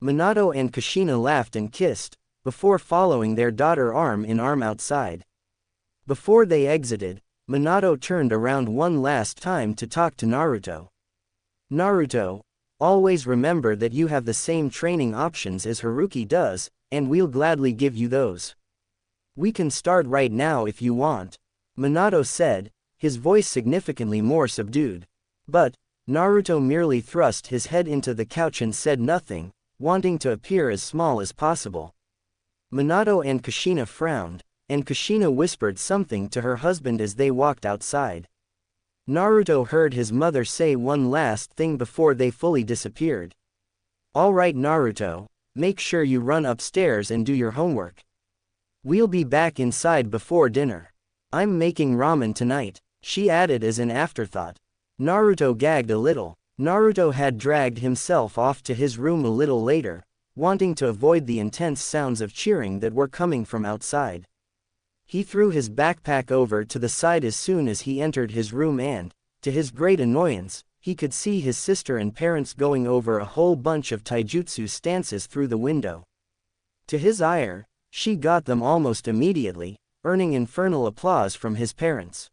Minato and Kushina laughed and kissed, before following their daughter arm in arm outside. Before they exited, Minato turned around one last time to talk to Naruto. Naruto, always remember that you have the same training options as Haruki does, and we'll gladly give you those. We can start right now if you want, Minato said, his voice significantly more subdued. But Naruto merely thrust his head into the couch and said nothing, wanting to appear as small as possible. Minato and Kushina frowned, and Kushina whispered something to her husband as they walked outside. Naruto heard his mother say one last thing before they fully disappeared. "All right Naruto, make sure you run upstairs and do your homework. We'll be back inside before dinner. I'm making ramen tonight," she added as an afterthought. Naruto gagged a little. Naruto had dragged himself off to his room a little later, wanting to avoid the intense sounds of cheering that were coming from outside. He threw his backpack over to the side as soon as he entered his room and, to his great annoyance, he could see his sister and parents going over a whole bunch of taijutsu stances through the window. To his ire, she got them almost immediately, earning infernal applause from his parents.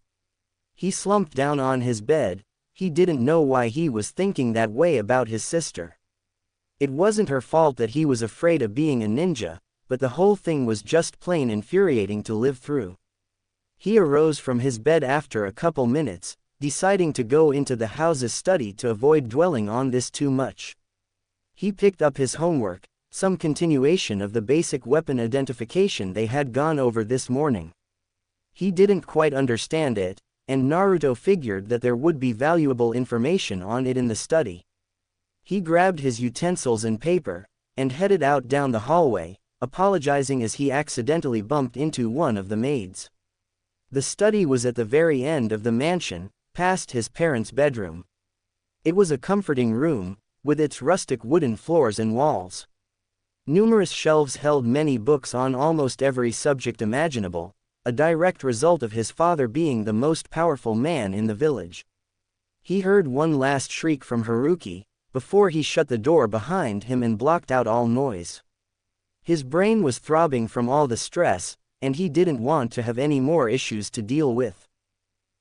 He slumped down on his bed. He didn't know why he was thinking that way about his sister. It wasn't her fault that he was afraid of being a ninja, but the whole thing was just plain infuriating to live through. He arose from his bed after a couple minutes, deciding to go into the house's study to avoid dwelling on this too much. He picked up his homework, some continuation of the basic weapon identification they had gone over this morning. He didn't quite understand it, and Naruto figured that there would be valuable information on it in the study. He grabbed his utensils and paper, and headed out down the hallway, apologizing as he accidentally bumped into one of the maids. The study was at the very end of the mansion, past his parents' bedroom. It was a comforting room, with its rustic wooden floors and walls. Numerous shelves held many books on almost every subject imaginable, a direct result of his father being the most powerful man in the village. He heard one last shriek from Haruki, before he shut the door behind him and blocked out all noise. His brain was throbbing from all the stress, and he didn't want to have any more issues to deal with.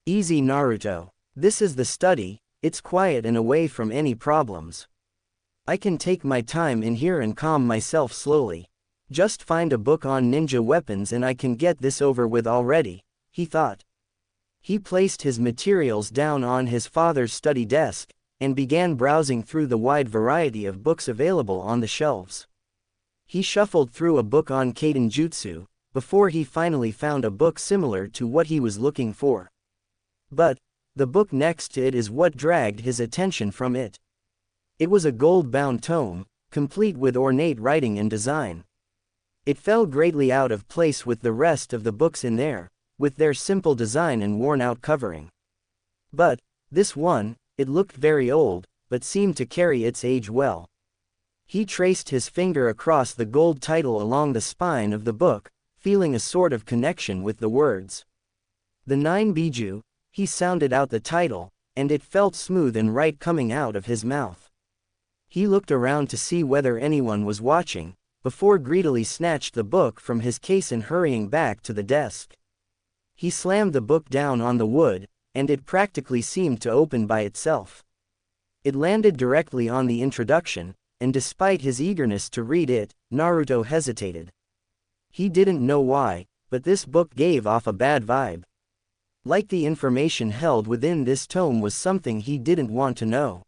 "Easy Naruto. This is the study, it's quiet and away from any problems. I can take my time in here and calm myself slowly. Just find a book on ninja weapons and I can get this over with already," he thought. He placed his materials down on his father's study desk, and began browsing through the wide variety of books available on the shelves. He shuffled through a book on Kaden Jutsu, before he finally found a book similar to what he was looking for. But the book next to it is what dragged his attention from it. It was a gold-bound tome, complete with ornate writing and design. It fell greatly out of place with the rest of the books in there, with their simple design and worn-out covering. But this one, it looked very old, but seemed to carry its age well. He traced his finger across the gold title along the spine of the book, feeling a sort of connection with the words. "The 9 Bijuu," he sounded out the title, and it felt smooth and right coming out of his mouth. He looked around to see whether anyone was watching, before greedily snatched the book from his case and hurrying back to the desk. He slammed the book down on the wood, and it practically seemed to open by itself. It landed directly on the introduction, and despite his eagerness to read it, Naruto hesitated. He didn't know why, but this book gave off a bad vibe. Like the information held within this tome was something he didn't want to know.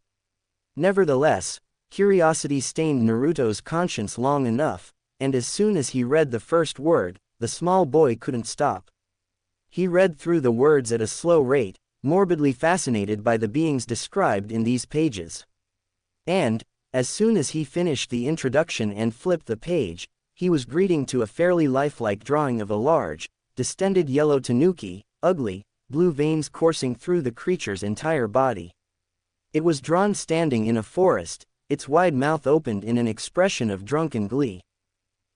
Nevertheless, curiosity stained Naruto's conscience long enough, and as soon as he read the first word, the small boy couldn't stop. He read through the words at a slow rate, morbidly fascinated by the beings described in these pages. And, as soon as he finished the introduction and flipped the page, he was greeting to a fairly lifelike drawing of a large, distended yellow tanuki, ugly, blue veins coursing through the creature's entire body. It was drawn standing in a forest, its wide mouth opened in an expression of drunken glee.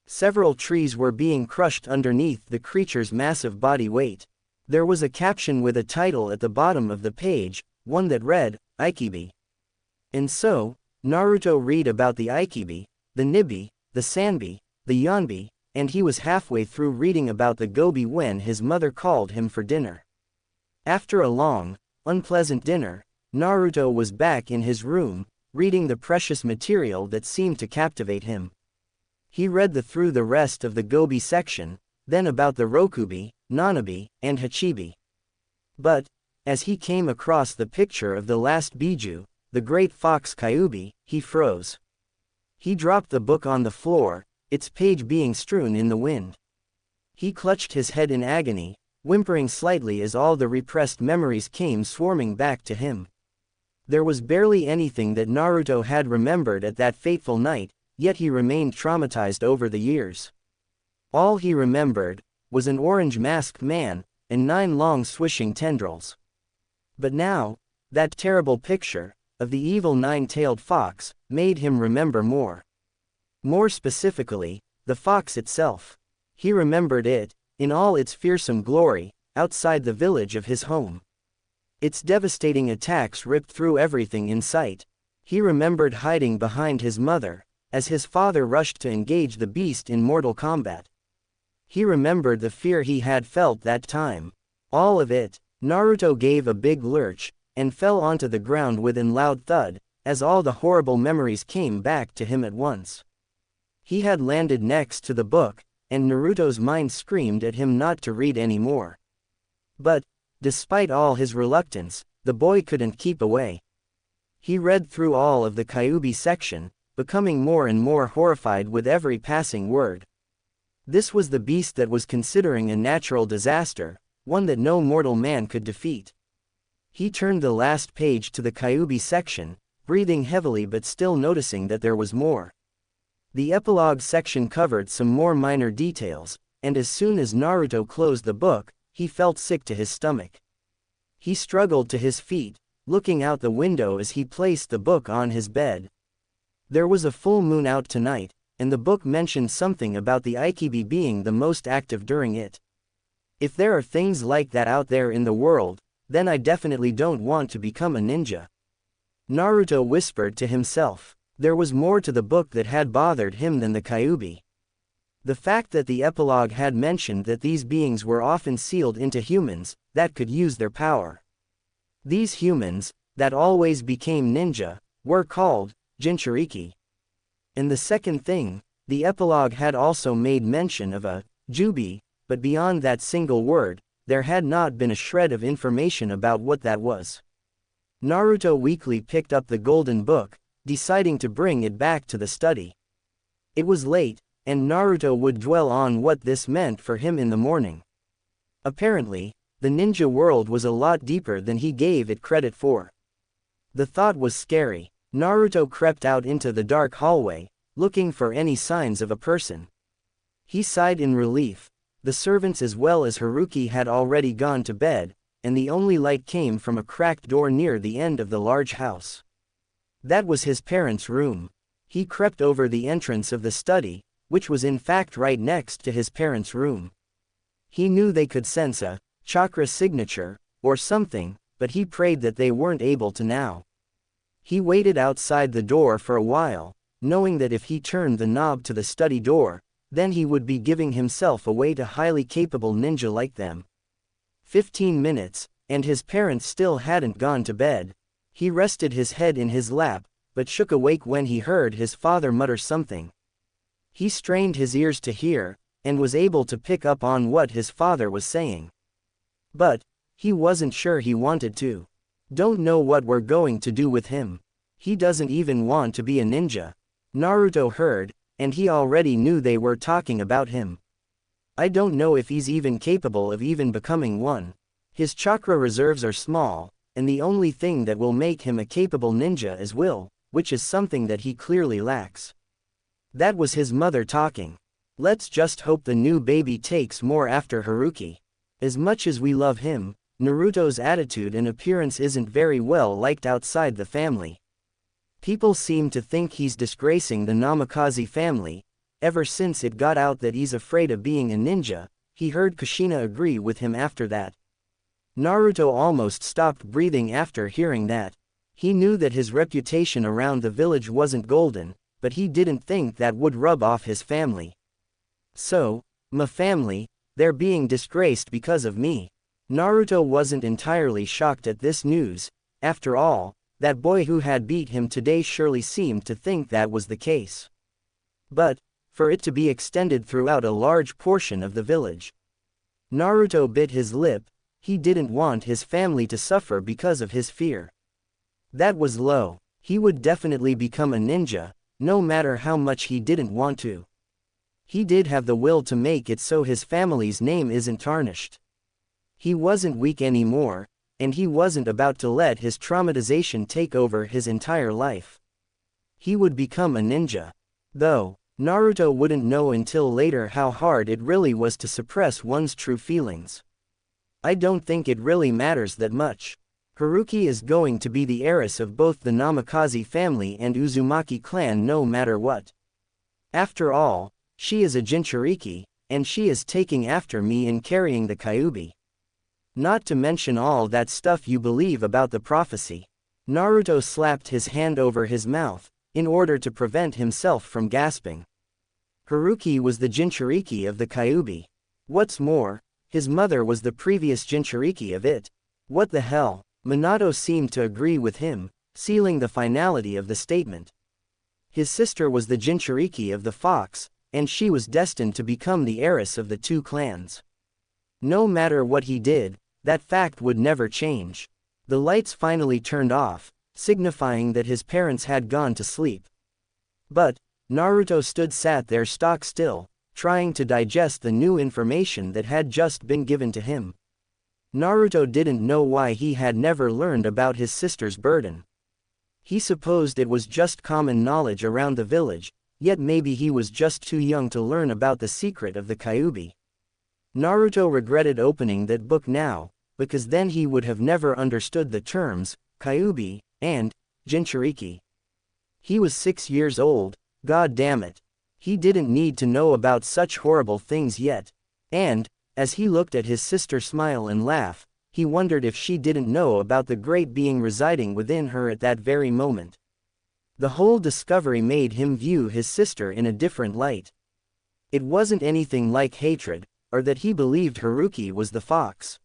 Several trees were being crushed underneath the creature's massive body weight. There was a caption with a title at the bottom of the page, one that read, Ikibi. And so, Naruto read about the Ikibi, the Nibi, the Sanbi, the Yonbi, and he was halfway through reading about the Gobi when his mother called him for dinner. After a long, unpleasant dinner, Naruto was back in his room, reading the precious material that seemed to captivate him. He read through the rest of the Gobi section, then about the Rokubi, Nanabi, and Hachibi. But, as he came across the picture of the last Bijuu, the great fox Kyuubi, he froze. He dropped the book on the floor, its page being strewn in the wind. He clutched his head in agony, whimpering slightly as all the repressed memories came swarming back to him. There was barely anything that Naruto had remembered at that fateful night, yet he remained traumatized over the years. All he remembered was an orange-masked man and 9 long swishing tendrils. But now, that terrible picture of the evil 9-tailed fox made him remember more. More specifically, the fox itself. He remembered it, in all its fearsome glory, outside the village of his home. Its devastating attacks ripped through everything in sight. He remembered hiding behind his mother, as his father rushed to engage the beast in mortal combat. He remembered the fear he had felt that time. All of it. Naruto gave a big lurch, and fell onto the ground with a loud thud, as all the horrible memories came back to him at once. He had landed next to the book, and Naruto's mind screamed at him not to read any more. But, despite all his reluctance, the boy couldn't keep away. He read through all of the Kyuubi section, becoming more and more horrified with every passing word. This was the beast that was considering a natural disaster, one that no mortal man could defeat. He turned the last page to the Kyuubi section, breathing heavily but still noticing that there was more. The epilogue section covered some more minor details, and as soon as Naruto closed the book, he felt sick to his stomach. He struggled to his feet, looking out the window as he placed the book on his bed. There was a full moon out tonight, and the book mentioned something about the Ikibi being the most active during it. If there are things like that out there in the world, then I definitely don't want to become a ninja. Naruto whispered to himself. There was more to the book that had bothered him than the Kyuubi. The fact that the epilogue had mentioned that these beings were often sealed into humans that could use their power. These humans, that always became ninja, were called Jinchuuriki. And the second thing, the epilogue had also made mention of a jubi, but beyond that single word, there had not been a shred of information about what that was. Naruto weakly picked up the golden book, deciding to bring it back to the study. It was late, and Naruto would dwell on what this meant for him in the morning. Apparently, the ninja world was a lot deeper than he gave it credit for. The thought was scary. Naruto crept out into the dark hallway, looking for any signs of a person. He sighed in relief. The servants as well as Haruki had already gone to bed, and the only light came from a cracked door near the end of the large house. That was his parents' room. He crept over the entrance of the study, which was in fact right next to his parents' room. He knew they could sense a chakra signature, or something, but he prayed that they weren't able to now. He waited outside the door for a while, knowing that if he turned the knob to the study door, then he would be giving himself away to highly capable ninja like them. 15 minutes, and his parents still hadn't gone to bed. He rested his head in his lap, but shook awake when he heard his father mutter something. He strained his ears to hear, and was able to pick up on what his father was saying. But he wasn't sure he wanted to. Don't know what we're going to do with him. He doesn't even want to be a ninja. Naruto heard, and he already knew they were talking about him. I don't know if he's even capable of even becoming one. His chakra reserves are small, and the only thing that will make him a capable ninja is will, which is something that he clearly lacks. That was his mother talking. Let's just hope the new baby takes more after Haruki. As much as we love him, Naruto's attitude and appearance isn't very well liked outside the family. People seem to think he's disgracing the Namikaze family, ever since it got out that he's afraid of being a ninja. He heard Kushina agree with him after that. Naruto almost stopped breathing after hearing that. He knew that his reputation around the village wasn't golden, but he didn't think that would rub off his family. So, my family, they're being disgraced because of me. Naruto wasn't entirely shocked at this news. After all, that boy who had beat him today surely seemed to think that was the case. But, for it to be extended throughout a large portion of the village. Naruto bit his lip. He didn't want his family to suffer because of his fear. That was low. He would definitely become a ninja, no matter how much he didn't want to. He did have the will to make it so his family's name isn't tarnished. He wasn't weak anymore, and he wasn't about to let his traumatization take over his entire life. He would become a ninja. Though, Naruto wouldn't know until later how hard it really was to suppress one's true feelings. I don't think it really matters that much. Haruki is going to be the heiress of both the Namikaze family and Uzumaki clan no matter what. After all, she is a Jinchuuriki, and she is taking after me in carrying the Kyuubi. Not to mention all that stuff you believe about the prophecy. Naruto slapped his hand over his mouth, in order to prevent himself from gasping. Haruki was the Jinchuuriki of the Kyuubi. What's more, his mother was the previous Jinchuuriki of it. What the hell? Minato seemed to agree with him, sealing the finality of the statement. His sister was the Jinchuuriki of the Fox, and she was destined to become the heiress of the two clans. No matter what he did, that fact would never change. The lights finally turned off, signifying that his parents had gone to sleep. But, Naruto sat there stock still, trying to digest the new information that had just been given to him. Naruto didn't know why he had never learned about his sister's burden. He supposed it was just common knowledge around the village, yet maybe he was just too young to learn about the secret of the Kyuubi. Naruto regretted opening that book now, because then he would have never understood the terms, Kyuubi, and Jinchuuriki. He was 6 years old, god damn it. He didn't need to know about such horrible things yet. And, as he looked at his sister smile and laugh, he wondered if she didn't know about the great being residing within her at that very moment. The whole discovery made him view his sister in a different light. It wasn't anything like hatred, or that he believed Haruki was the fox.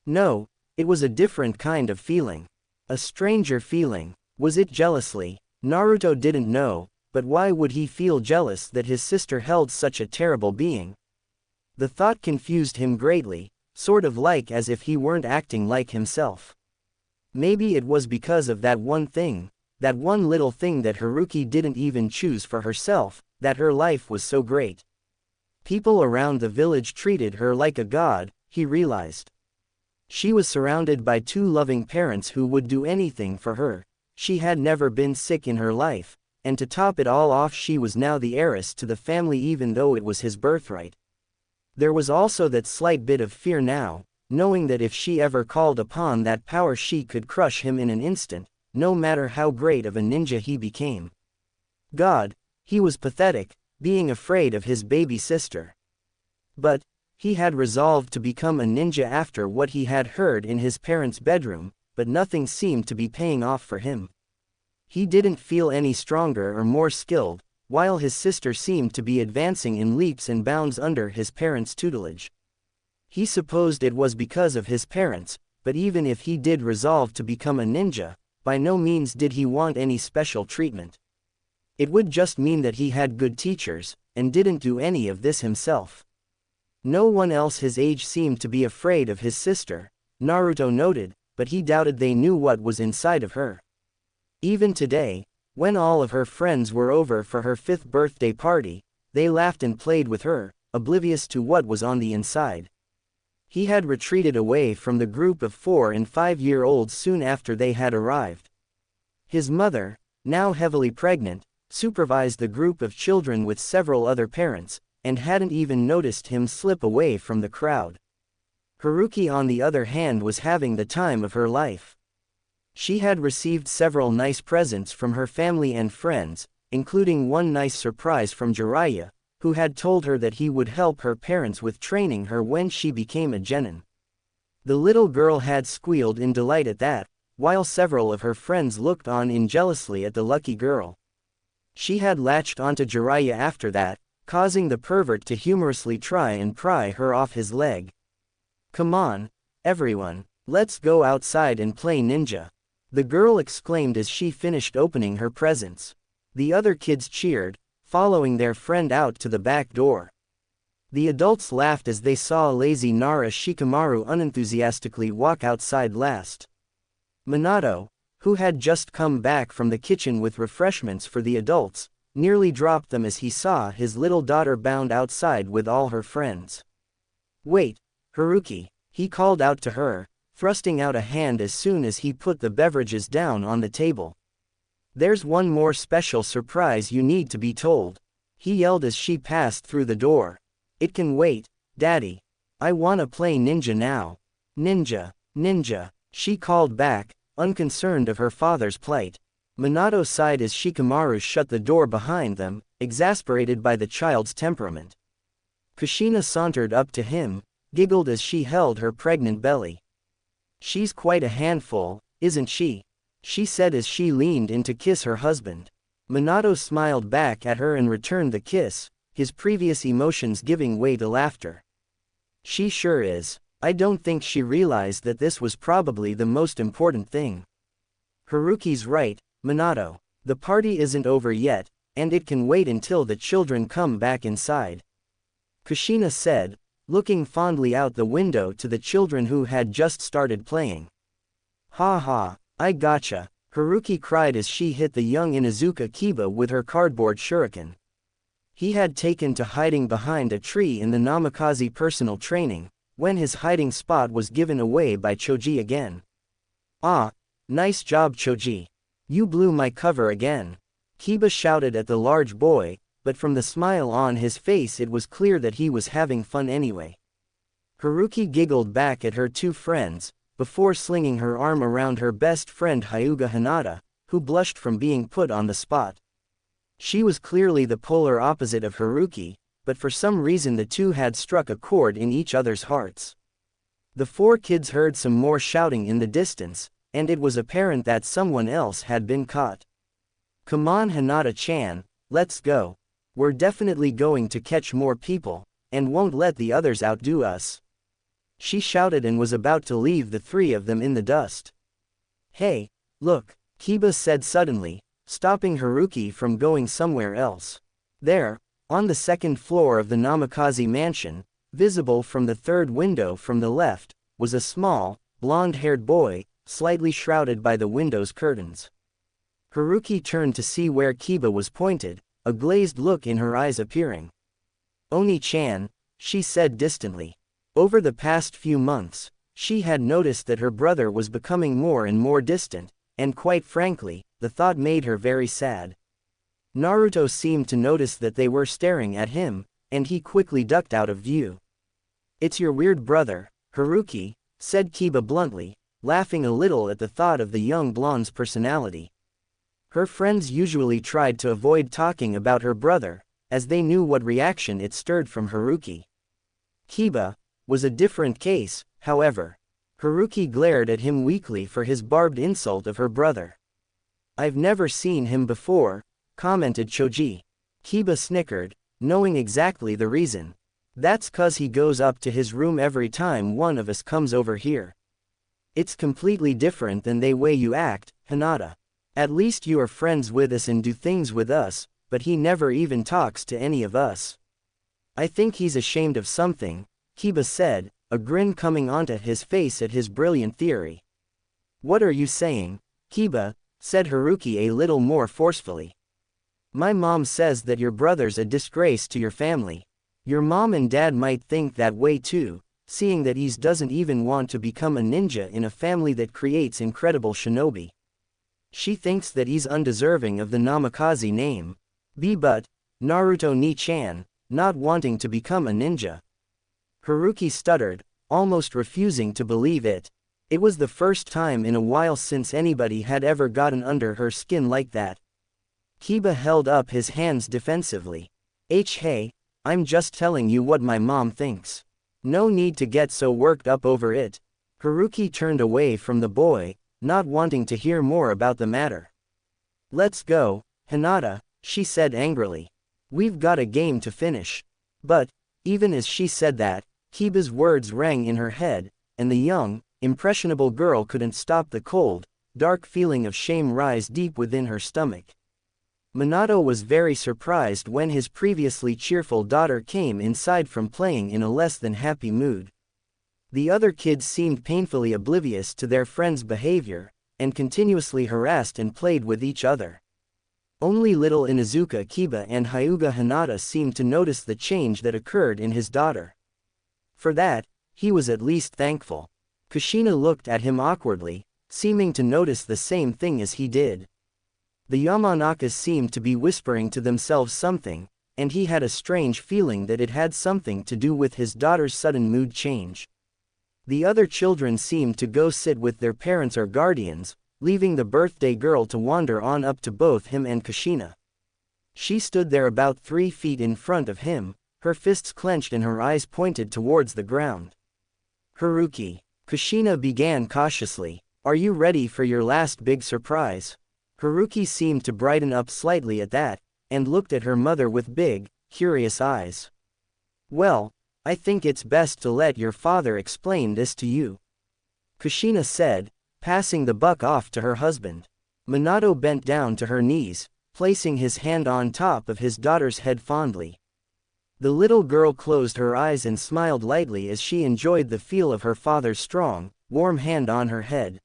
No, it was a different kind of feeling. A stranger feeling. Was it jealousy? Naruto didn't know, but why would he feel jealous that his sister held such a terrible being? The thought confused him greatly, sort of like as if he weren't acting like himself. Maybe it was because of that one thing, that one little thing that Haruki didn't even choose for herself, that her life was so great. People around the village treated her like a god, he realized. She was surrounded by two loving parents who would do anything for her. She had never been sick in her life, and to top it all off she was now the heiress to the family even though it was his birthright. There was also that slight bit of fear now, knowing that if she ever called upon that power she could crush him in an instant, no matter how great of a ninja he became. God, he was pathetic, being afraid of his baby sister. But, he had resolved to become a ninja after what he had heard in his parents' bedroom, but nothing seemed to be paying off for him. He didn't feel any stronger or more skilled, while his sister seemed to be advancing in leaps and bounds under his parents' tutelage. He supposed it was because of his parents, but even if he did resolve to become a ninja, by no means did he want any special treatment. It would just mean that he had good teachers, and didn't do any of this himself. No one else his age seemed to be afraid of his sister, Naruto noted, but he doubted they knew what was inside of her. Even today, when all of her friends were over for her 5th birthday party, they laughed and played with her, oblivious to what was on the inside. He had retreated away from the group of 4- and 5-year-olds soon after they had arrived. His mother, now heavily pregnant, supervised the group of children with several other parents, and hadn't even noticed him slip away from the crowd. Haruki on the other hand was having the time of her life. She had received several nice presents from her family and friends, including one nice surprise from Jiraiya, who had told her that he would help her parents with training her when she became a genin. The little girl had squealed in delight at that, while several of her friends looked on in jealously at the lucky girl. She had latched onto Jiraiya after that, causing the pervert to humorously try and pry her off his leg. "Come on, everyone, let's go outside and play ninja," the girl exclaimed as she finished opening her presents. The other kids cheered, following their friend out to the back door. The adults laughed as they saw lazy Nara Shikamaru unenthusiastically walk outside last. Minato, who had just come back from the kitchen with refreshments for the adults, nearly dropped them as he saw his little daughter bound outside with all her friends. "Wait, Haruki," he called out to her, thrusting out a hand as soon as he put the beverages down on the table. "There's one more special surprise you need to be told," he yelled as she passed through the door. "It can wait, Daddy. I wanna play ninja now." "Ninja, ninja," she called back, unconcerned of her father's plight. Minato sighed as Shikamaru shut the door behind them, exasperated by the child's temperament. Kushina sauntered up to him, giggled as she held her pregnant belly. "She's quite a handful, isn't she?" she said as she leaned in to kiss her husband. Minato smiled back at her and returned the kiss, his previous emotions giving way to laughter. "She sure is. I don't think she realized that this was probably the most important thing." "Haruki's right, Minato. The party isn't over yet, and it can wait until the children come back inside," Kushina said, looking fondly out the window to the children who had just started playing. "Ha ha, I gotcha," Haruki cried as she hit the young Inuzuka Kiba with her cardboard shuriken. He had taken to hiding behind a tree in the Namikaze personal training, when his hiding spot was given away by Choji again. "Ah, nice job Choji. You blew my cover again," Kiba shouted at the large boy, but from the smile on his face it was clear that he was having fun anyway. Haruki giggled back at her two friends, before slinging her arm around her best friend Hyuga Hinata, who blushed from being put on the spot. She was clearly the polar opposite of Haruki, but for some reason the two had struck a chord in each other's hearts. The four kids heard some more shouting in the distance, and it was apparent that someone else had been caught. "Come on Hinata-chan, let's go. We're definitely going to catch more people, and won't let the others outdo us," she shouted and was about to leave the three of them in the dust. "Hey, look," Kiba said suddenly, stopping Haruki from going somewhere else. There, on the second floor of the Namikaze mansion, visible from the third window from the left, was a small, blonde-haired boy, slightly shrouded by the window's curtains. Haruki turned to see where Kiba was pointed, a glazed look in her eyes appearing. "Oni-chan," she said distantly. Over the past few months, she had noticed that her brother was becoming more and more distant, and quite frankly, the thought made her very sad. Naruto seemed to notice that they were staring at him, and he quickly ducked out of view. "It's your weird brother, Haruki," said Kiba bluntly, laughing a little at the thought of the young blonde's personality. Her friends usually tried to avoid talking about her brother, as they knew what reaction it stirred from Haruki. Kiba was a different case, however. Haruki glared at him weakly for his barbed insult of her brother. "I've never seen him before," commented Choji. Kiba snickered, knowing exactly the reason. "That's 'cause he goes up to his room every time one of us comes over here. It's completely different than the way you act, Hinata. At least you are friends with us and do things with us, but he never even talks to any of us. I think he's ashamed of something," Kiba said, a grin coming onto his face at his brilliant theory. "What are you saying, Kiba?" said Haruki a little more forcefully. "My mom says that your brother's a disgrace to your family. Your mom and dad might think that way too, seeing that he doesn't even want to become a ninja in a family that creates incredible shinobi. She thinks that he's undeserving of the Namikaze name. But Naruto ni-chan, not wanting to become a ninja." Haruki stuttered, almost refusing to believe it. It was the first time in a while since anybody had ever gotten under her skin like that. Kiba held up his hands defensively. Hey, I'm just telling you what my mom thinks. No need to get so worked up over it. Haruki turned away from the boy, not wanting to hear more about the matter. Let's go, Hinata, she said angrily. We've got a game to finish. But, even as she said that, Kiba's words rang in her head, and the young, impressionable girl couldn't stop the cold, dark feeling of shame rise deep within her stomach. Minato was very surprised when his previously cheerful daughter came inside from playing in a less than happy mood. The other kids seemed painfully oblivious to their friend's behavior, and continuously harassed and played with each other. Only little Inuzuka Kiba and Hyuga Hinata seemed to notice the change that occurred in his daughter. For that, he was at least thankful. Kushina looked at him awkwardly, seeming to notice the same thing as he did. The Yamanakas seemed to be whispering to themselves something, and he had a strange feeling that it had something to do with his daughter's sudden mood change. The other children seemed to go sit with their parents or guardians, leaving the birthday girl to wander on up to both him and Kushina. She stood there about 3 feet in front of him, her fists clenched and her eyes pointed towards the ground. Haruki, Kushina began cautiously, are you ready for your last big surprise? Haruki seemed to brighten up slightly at that, and looked at her mother with big, curious eyes. Well, I think it's best to let your father explain this to you, Kushina said, passing the buck off to her husband. Minato bent down to her knees, placing his hand on top of his daughter's head fondly. The little girl closed her eyes and smiled lightly as she enjoyed the feel of her father's strong, warm hand on her head.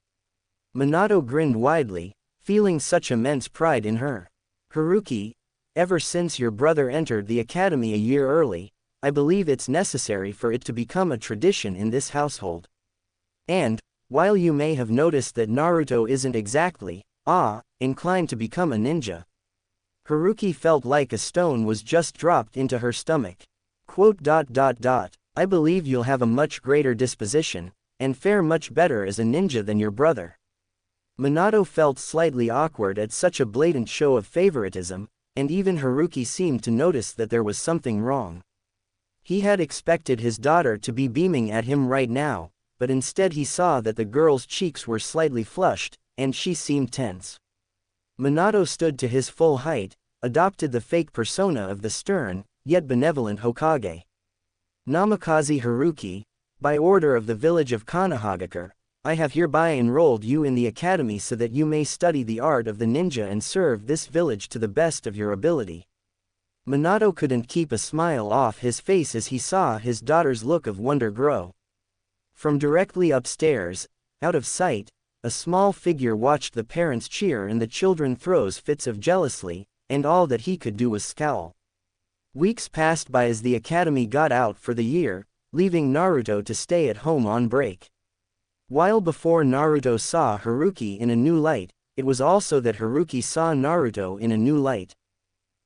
Minato grinned widely, feeling such immense pride in her. Haruki, ever since your brother entered the academy a year early, I believe it's necessary for it to become a tradition in this household. And, while you may have noticed that Naruto isn't exactly, inclined to become a ninja. Haruki felt like a stone was just dropped into her stomach. I believe you'll have a much greater disposition, and fare much better as a ninja than your brother. Minato felt slightly awkward at such a blatant show of favoritism, and even Haruki seemed to notice that there was something wrong. He had expected his daughter to be beaming at him right now, but instead he saw that the girl's cheeks were slightly flushed, and she seemed tense. Minato stood to his full height, adopted the fake persona of the stern, yet benevolent Hokage. Namikaze Haruki, by order of the village of Konohagakure, I have hereby enrolled you in the academy so that you may study the art of the ninja and serve this village to the best of your ability. Minato couldn't keep a smile off his face as he saw his daughter's look of wonder grow. From directly upstairs, out of sight, a small figure watched the parents cheer and the children throw fits of jealousy, and all that he could do was scowl. Weeks passed by as the academy got out for the year, leaving Naruto to stay at home on break. While before Naruto saw Haruki in a new light, it was also that Haruki saw Naruto in a new light.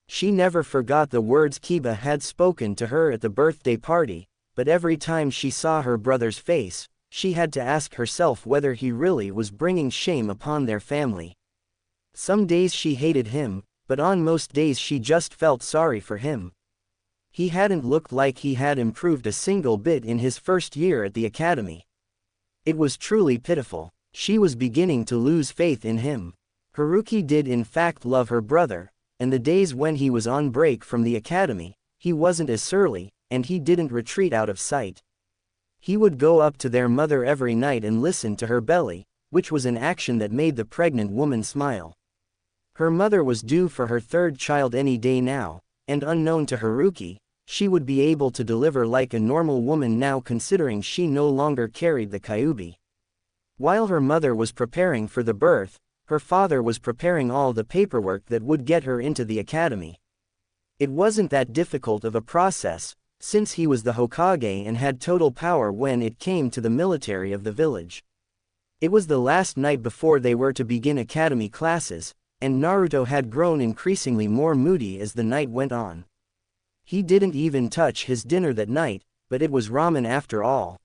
She never forgot the words Kiba had spoken to her at the birthday party, but every time she saw her brother's face, she had to ask herself whether he really was bringing shame upon their family. Some days she hated him, but on most days she just felt sorry for him. He hadn't looked like he had improved a single bit in his first year at the academy. It was truly pitiful. She was beginning to lose faith in him. Haruki did in fact love her brother, and the days when he was on break from the academy, he wasn't as surly, and he didn't retreat out of sight. He would go up to their mother every night and listen to her belly, which was an action that made the pregnant woman smile. Her mother was due for her third child any day now, and unknown to Haruki, she would be able to deliver like a normal woman now considering she no longer carried the kyubi. While her mother was preparing for the birth, her father was preparing all the paperwork that would get her into the academy. It wasn't that difficult of a process, since he was the Hokage and had total power when it came to the military of the village. It was the last night before they were to begin academy classes, and Naruto had grown increasingly more moody as the night went on. He didn't even touch his dinner that night, but it was ramen after all.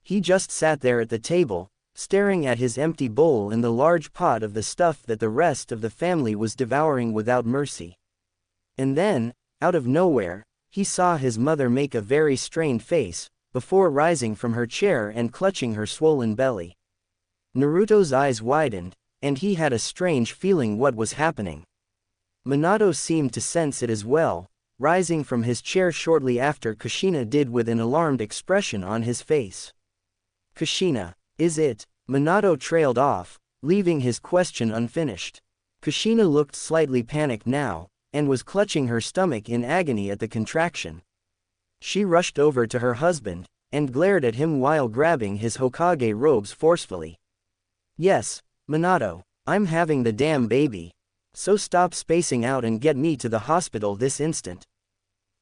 He just sat there at the table, staring at his empty bowl and the large pot of the stuff that the rest of the family was devouring without mercy. And then, out of nowhere, He saw his mother make a very strained face, before rising from her chair and clutching her swollen belly. Naruto's eyes widened, and he had a strange feeling what was happening. Minato seemed to sense it as well, rising from his chair shortly after Kushina did with an alarmed expression on his face. Kushina, is it? Minato trailed off, leaving his question unfinished. Kushina looked slightly panicked now, and was clutching her stomach in agony at the contraction. She rushed over to her husband, and glared at him while grabbing his Hokage robes forcefully. Yes, Minato, I'm having the damn baby. So stop spacing out and get me to the hospital this instant.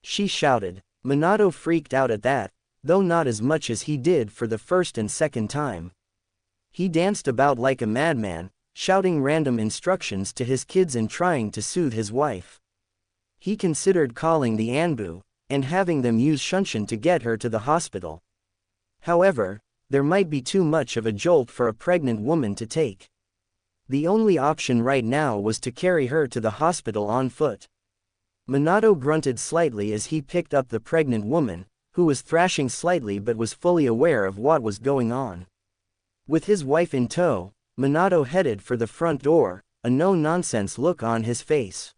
She shouted. Minato freaked out at that, though not as much as he did for the first and second time. He danced about like a madman, shouting random instructions to his kids and trying to soothe his wife. He considered calling the Anbu, and having them use Shunshin to get her to the hospital. However, there might be too much of a jolt for a pregnant woman to take. The only option right now was to carry her to the hospital on foot. Minato grunted slightly as he picked up the pregnant woman, who was thrashing slightly but was fully aware of what was going on. With his wife in tow, Minato headed for the front door, a no-nonsense look on his face.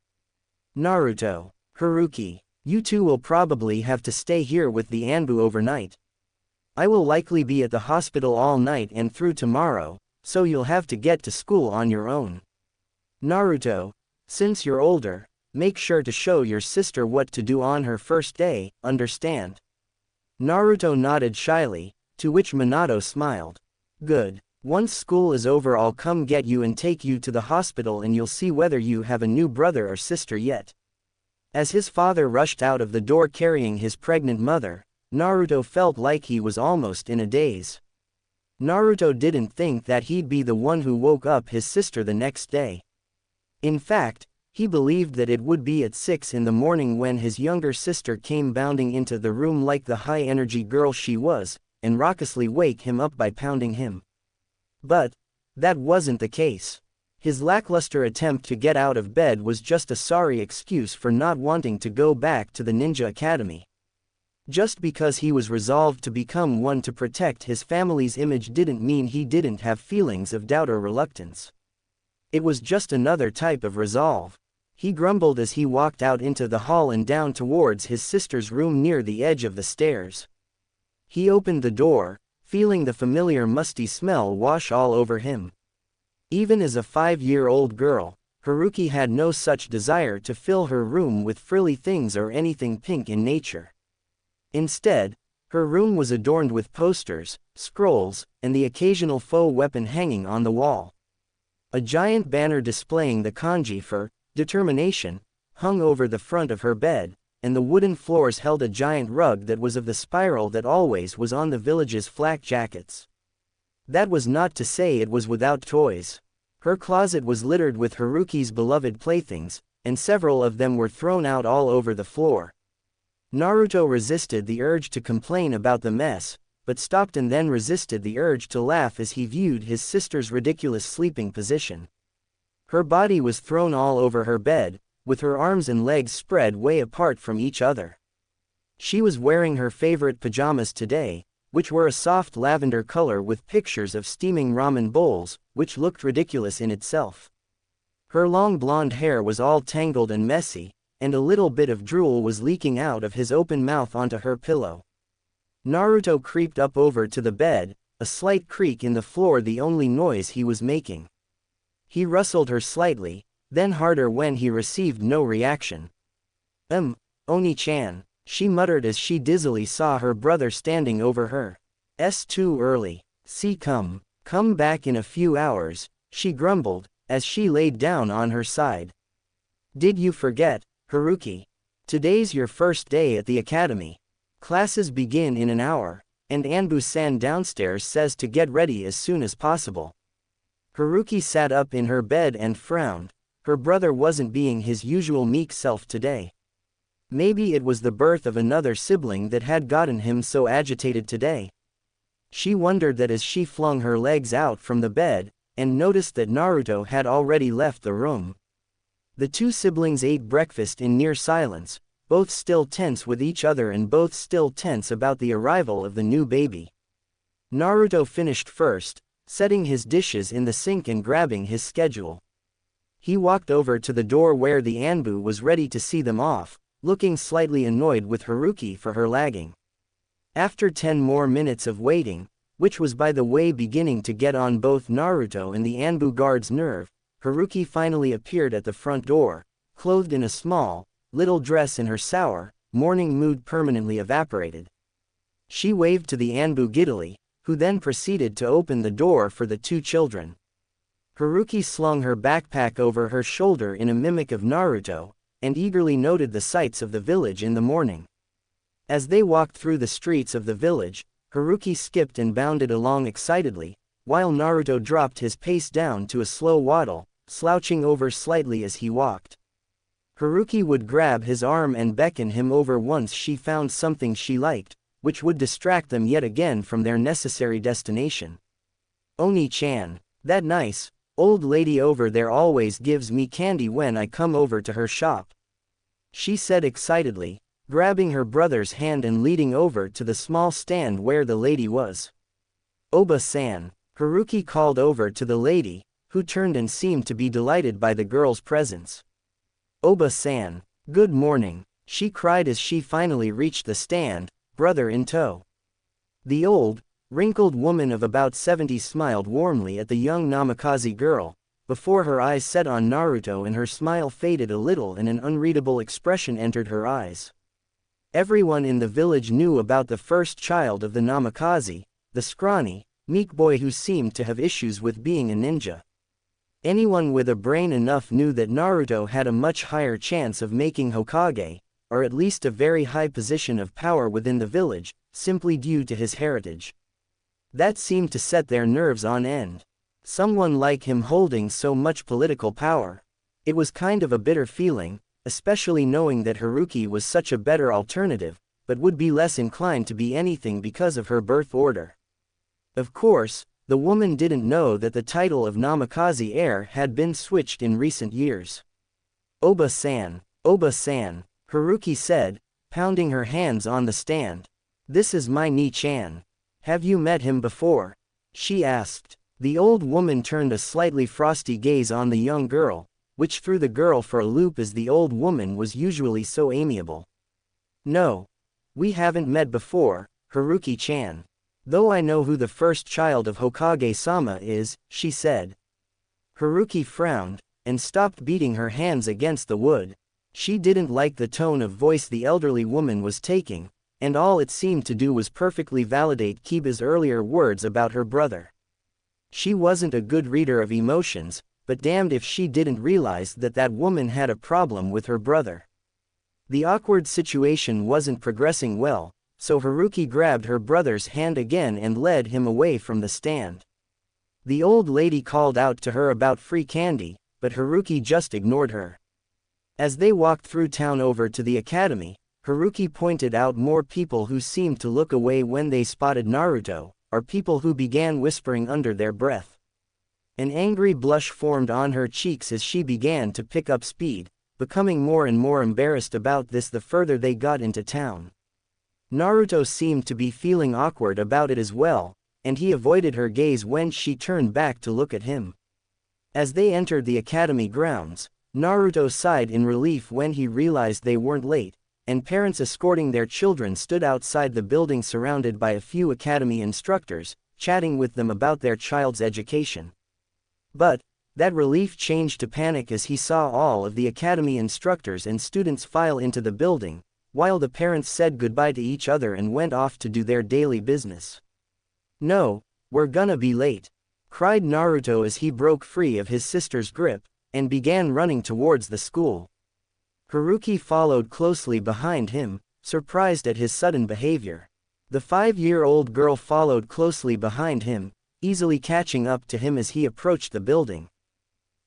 Naruto, Haruki, you two will probably have to stay here with the Anbu overnight. I will likely be at the hospital all night and through tomorrow, so you'll have to get to school on your own. Naruto, since you're older, make sure to show your sister what to do on her first day, understand? Naruto nodded shyly, to which Minato smiled. Good. Once school is over I'll come get you and take you to the hospital and you'll see whether you have a new brother or sister yet. As his father rushed out of the door carrying his pregnant mother, Naruto felt like he was almost in a daze. Naruto didn't think that he'd be the one who woke up his sister the next day. In fact, he believed that it would be at 6 in the morning when his younger sister came bounding into the room like the high-energy girl she was, and raucously wake him up by pounding him. But that wasn't the case. His lackluster attempt to get out of bed was just a sorry excuse for not wanting to go back to the ninja academy. Just because he was resolved to become one to protect his family's image didn't mean he didn't have feelings of doubt or reluctance. It was just another type of resolve. He grumbled as he walked out into the hall and down towards his sister's room near the edge of the stairs. He opened the door, feeling the familiar musty smell wash all over him. Even as a 5-year-old girl, Haruki had no such desire to fill her room with frilly things or anything pink in nature. Instead, her room was adorned with posters, scrolls, and the occasional faux weapon hanging on the wall. A giant banner displaying the kanji for determination hung over the front of her bed, and the wooden floors held a giant rug that was of the spiral that always was on the village's flak jackets. That was not to say it was without toys. Her closet was littered with Haruki's beloved playthings, and several of them were thrown out all over the floor. Naruto resisted the urge to complain about the mess, but stopped and then resisted the urge to laugh as he viewed his sister's ridiculous sleeping position. Her body was thrown all over her bed, with her arms and legs spread way apart from each other. She was wearing her favorite pajamas today, which were a soft lavender color with pictures of steaming ramen bowls, which looked ridiculous in itself. Her long blonde hair was all tangled and messy, and a little bit of drool was leaking out of his open mouth onto her pillow. Naruto creeped up over to the bed, a slight creak in the floor the only noise he was making. He rustled her slightly, then harder when he received no reaction. Oni-chan, she muttered as she dizzily saw her brother standing over her. Too early. See come back in a few hours, she grumbled, as she laid down on her side. Did you forget, Haruki? Today's your first day at the academy. Classes begin in an hour, and Anbu-san downstairs says to get ready as soon as possible. Haruki sat up in her bed and frowned. Her brother wasn't being his usual meek self today. Maybe it was the birth of another sibling that had gotten him so agitated today. She wondered that as she flung her legs out from the bed, and noticed that Naruto had already left the room. The two siblings ate breakfast in near silence, both still tense with each other and both still tense about the arrival of the new baby. Naruto finished first, setting his dishes in the sink and grabbing his schedule. He walked over to the door where the Anbu was ready to see them off, looking slightly annoyed with Haruki for her lagging. After 10 more minutes of waiting, which was by the way beginning to get on both Naruto and the Anbu guard's nerve, Haruki finally appeared at the front door, clothed in a small, little dress and her sour, morning mood permanently evaporated. She waved to the Anbu giddily, who then proceeded to open the door for the two children. Haruki slung her backpack over her shoulder in a mimic of Naruto, and eagerly noted the sights of the village in the morning. As they walked through the streets of the village, Haruki skipped and bounded along excitedly, while Naruto dropped his pace down to a slow waddle, slouching over slightly as he walked. Haruki would grab his arm and beckon him over once she found something she liked, which would distract them yet again from their necessary destination. Oni-chan, that nice, old lady over there always gives me candy when I come over to her shop, she said excitedly, grabbing her brother's hand and leading over to the small stand where the lady was. Oba-san, Haruki called over to the lady, who turned and seemed to be delighted by the girl's presence. Oba-san, good morning, she cried as she finally reached the stand, brother in tow. The old, wrinkled woman of about 70 smiled warmly at the young Namikaze girl, before her eyes set on Naruto and her smile faded a little and an unreadable expression entered her eyes. Everyone in the village knew about the first child of the Namikaze, the scrawny, meek boy who seemed to have issues with being a ninja. Anyone with a brain enough knew that Naruto had a much higher chance of making Hokage, or at least a very high position of power within the village, simply due to his heritage. That seemed to set their nerves on end. Someone like him holding so much political power. It was kind of a bitter feeling, especially knowing that Haruki was such a better alternative, but would be less inclined to be anything because of her birth order. Of course, the woman didn't know that the title of Namikaze heir had been switched in recent years. Oba-san, Oba-san, Haruki said, pounding her hands on the stand. This is my Ni-chan. Have you met him before? She asked. The old woman turned a slightly frosty gaze on the young girl, which threw the girl for a loop as the old woman was usually so amiable. No. We haven't met before, Haruki-chan. Though I know who the first child of Hokage-sama is, she said. Haruki frowned, and stopped beating her hands against the wood. She didn't like the tone of voice the elderly woman was taking, and all it seemed to do was perfectly validate Kiba's earlier words about her brother. She wasn't a good reader of emotions, but damned if she didn't realize that that woman had a problem with her brother. The awkward situation wasn't progressing well, so Haruki grabbed her brother's hand again and led him away from the stand. The old lady called out to her about free candy, but Haruki just ignored her. As they walked through town over to the academy, Haruki pointed out more people who seemed to look away when they spotted Naruto, or people who began whispering under their breath. An angry blush formed on her cheeks as she began to pick up speed, becoming more and more embarrassed about this the further they got into town. Naruto seemed to be feeling awkward about it as well, and he avoided her gaze when she turned back to look at him. As they entered the academy grounds, Naruto sighed in relief when he realized they weren't late, and parents escorting their children stood outside the building surrounded by a few academy instructors, chatting with them about their child's education. But that relief changed to panic as he saw all of the academy instructors and students file into the building, while the parents said goodbye to each other and went off to do their daily business. No, we're gonna be late, cried Naruto as he broke free of his sister's grip, and began running towards the school. Haruki followed closely behind him, surprised at his sudden behavior. The 5-year-old girl followed closely behind him, easily catching up to him as he approached the building.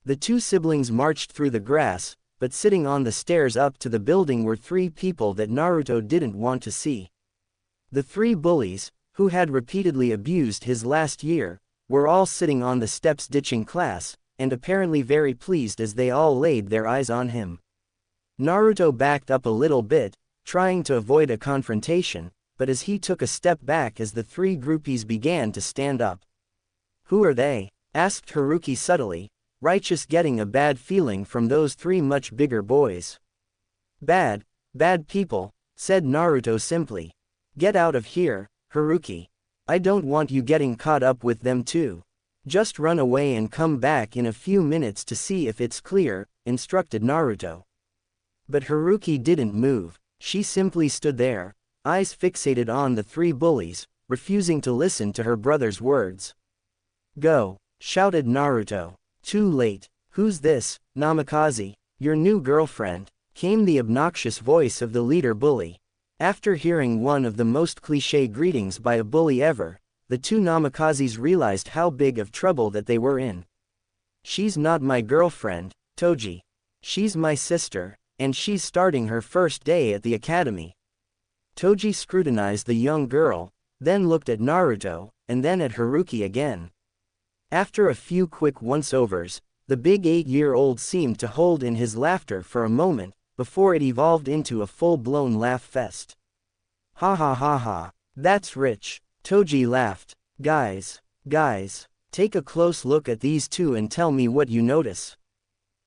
The two siblings marched through the grass, but sitting on the stairs up to the building were 3 people that Naruto didn't want to see. The 3 bullies, who had repeatedly abused his last year, were all sitting on the steps ditching class, and apparently very pleased as they all laid their eyes on him. Naruto backed up a little bit, trying to avoid a confrontation, but as he took a step back as the three groupies began to stand up. "Who are they?" asked Haruki subtly, righteous getting a bad feeling from those three much bigger boys. "Bad people," said Naruto simply. "Get out of here, Haruki. I don't want you getting caught up with them too. Just run away and come back in a few minutes to see if it's clear," instructed Naruto. But Haruki didn't move. She simply stood there, eyes fixated on the three bullies, refusing to listen to her brother's words. "Go," shouted Naruto. Too late. "Who's this, Namikaze? Your new girlfriend?" came the obnoxious voice of the leader bully. After hearing one of the most cliché greetings by a bully ever, the two Namikazes realized how big of trouble that they were in. "She's not my girlfriend, Toji. She's my sister, and she's starting her first day at the academy." Toji scrutinized the young girl, then looked at Naruto, and then at Haruki again. After a few quick once-overs, the big 8-year-old seemed to hold in his laughter for a moment, before it evolved into a full-blown laugh fest. "Ha ha ha ha. That's rich." Toji laughed. Guys, take a close look at these two and tell me what you notice."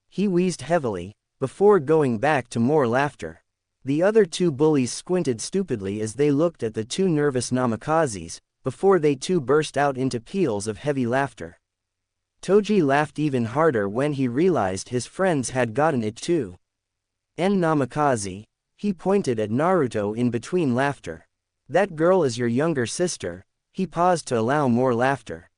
He wheezed heavily, before going back to more laughter. The other two bullies squinted stupidly as they looked at the two nervous Namikazes, before they too burst out into peals of heavy laughter. Toji laughed even harder when he realized his friends had gotten it too. Namikaze," he pointed at Naruto in between laughter. "That girl is your younger sister." He paused to allow more laughter.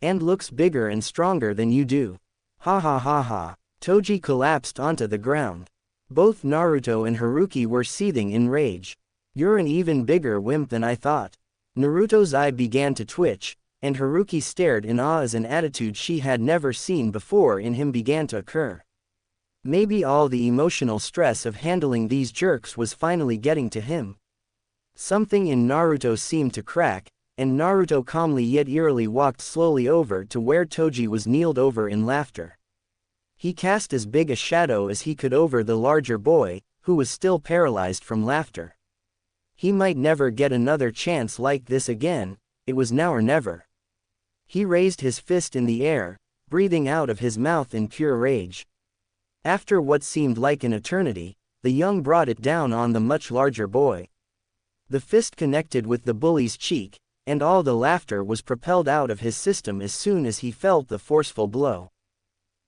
"And looks bigger and stronger than you do." Ha ha ha ha. Toji collapsed onto the ground. Both Naruto and Haruki were seething in rage. "You're an even bigger wimp than I thought." Naruto's eye began to twitch, and Haruki stared in awe as an attitude she had never seen before in him began to occur. Maybe all the emotional stress of handling these jerks was finally getting to him. Something in Naruto seemed to crack, and Naruto calmly yet eerily walked slowly over to where Toji was kneeled over in laughter. He cast as big a shadow as he could over the larger boy, who was still paralyzed from laughter. He might never get another chance like this again, it was now or never. He raised his fist in the air, breathing out of his mouth in pure rage. After what seemed like an eternity, the young brought it down on the much larger boy. The fist connected with the bully's cheek, and all the laughter was propelled out of his system as soon as he felt the forceful blow.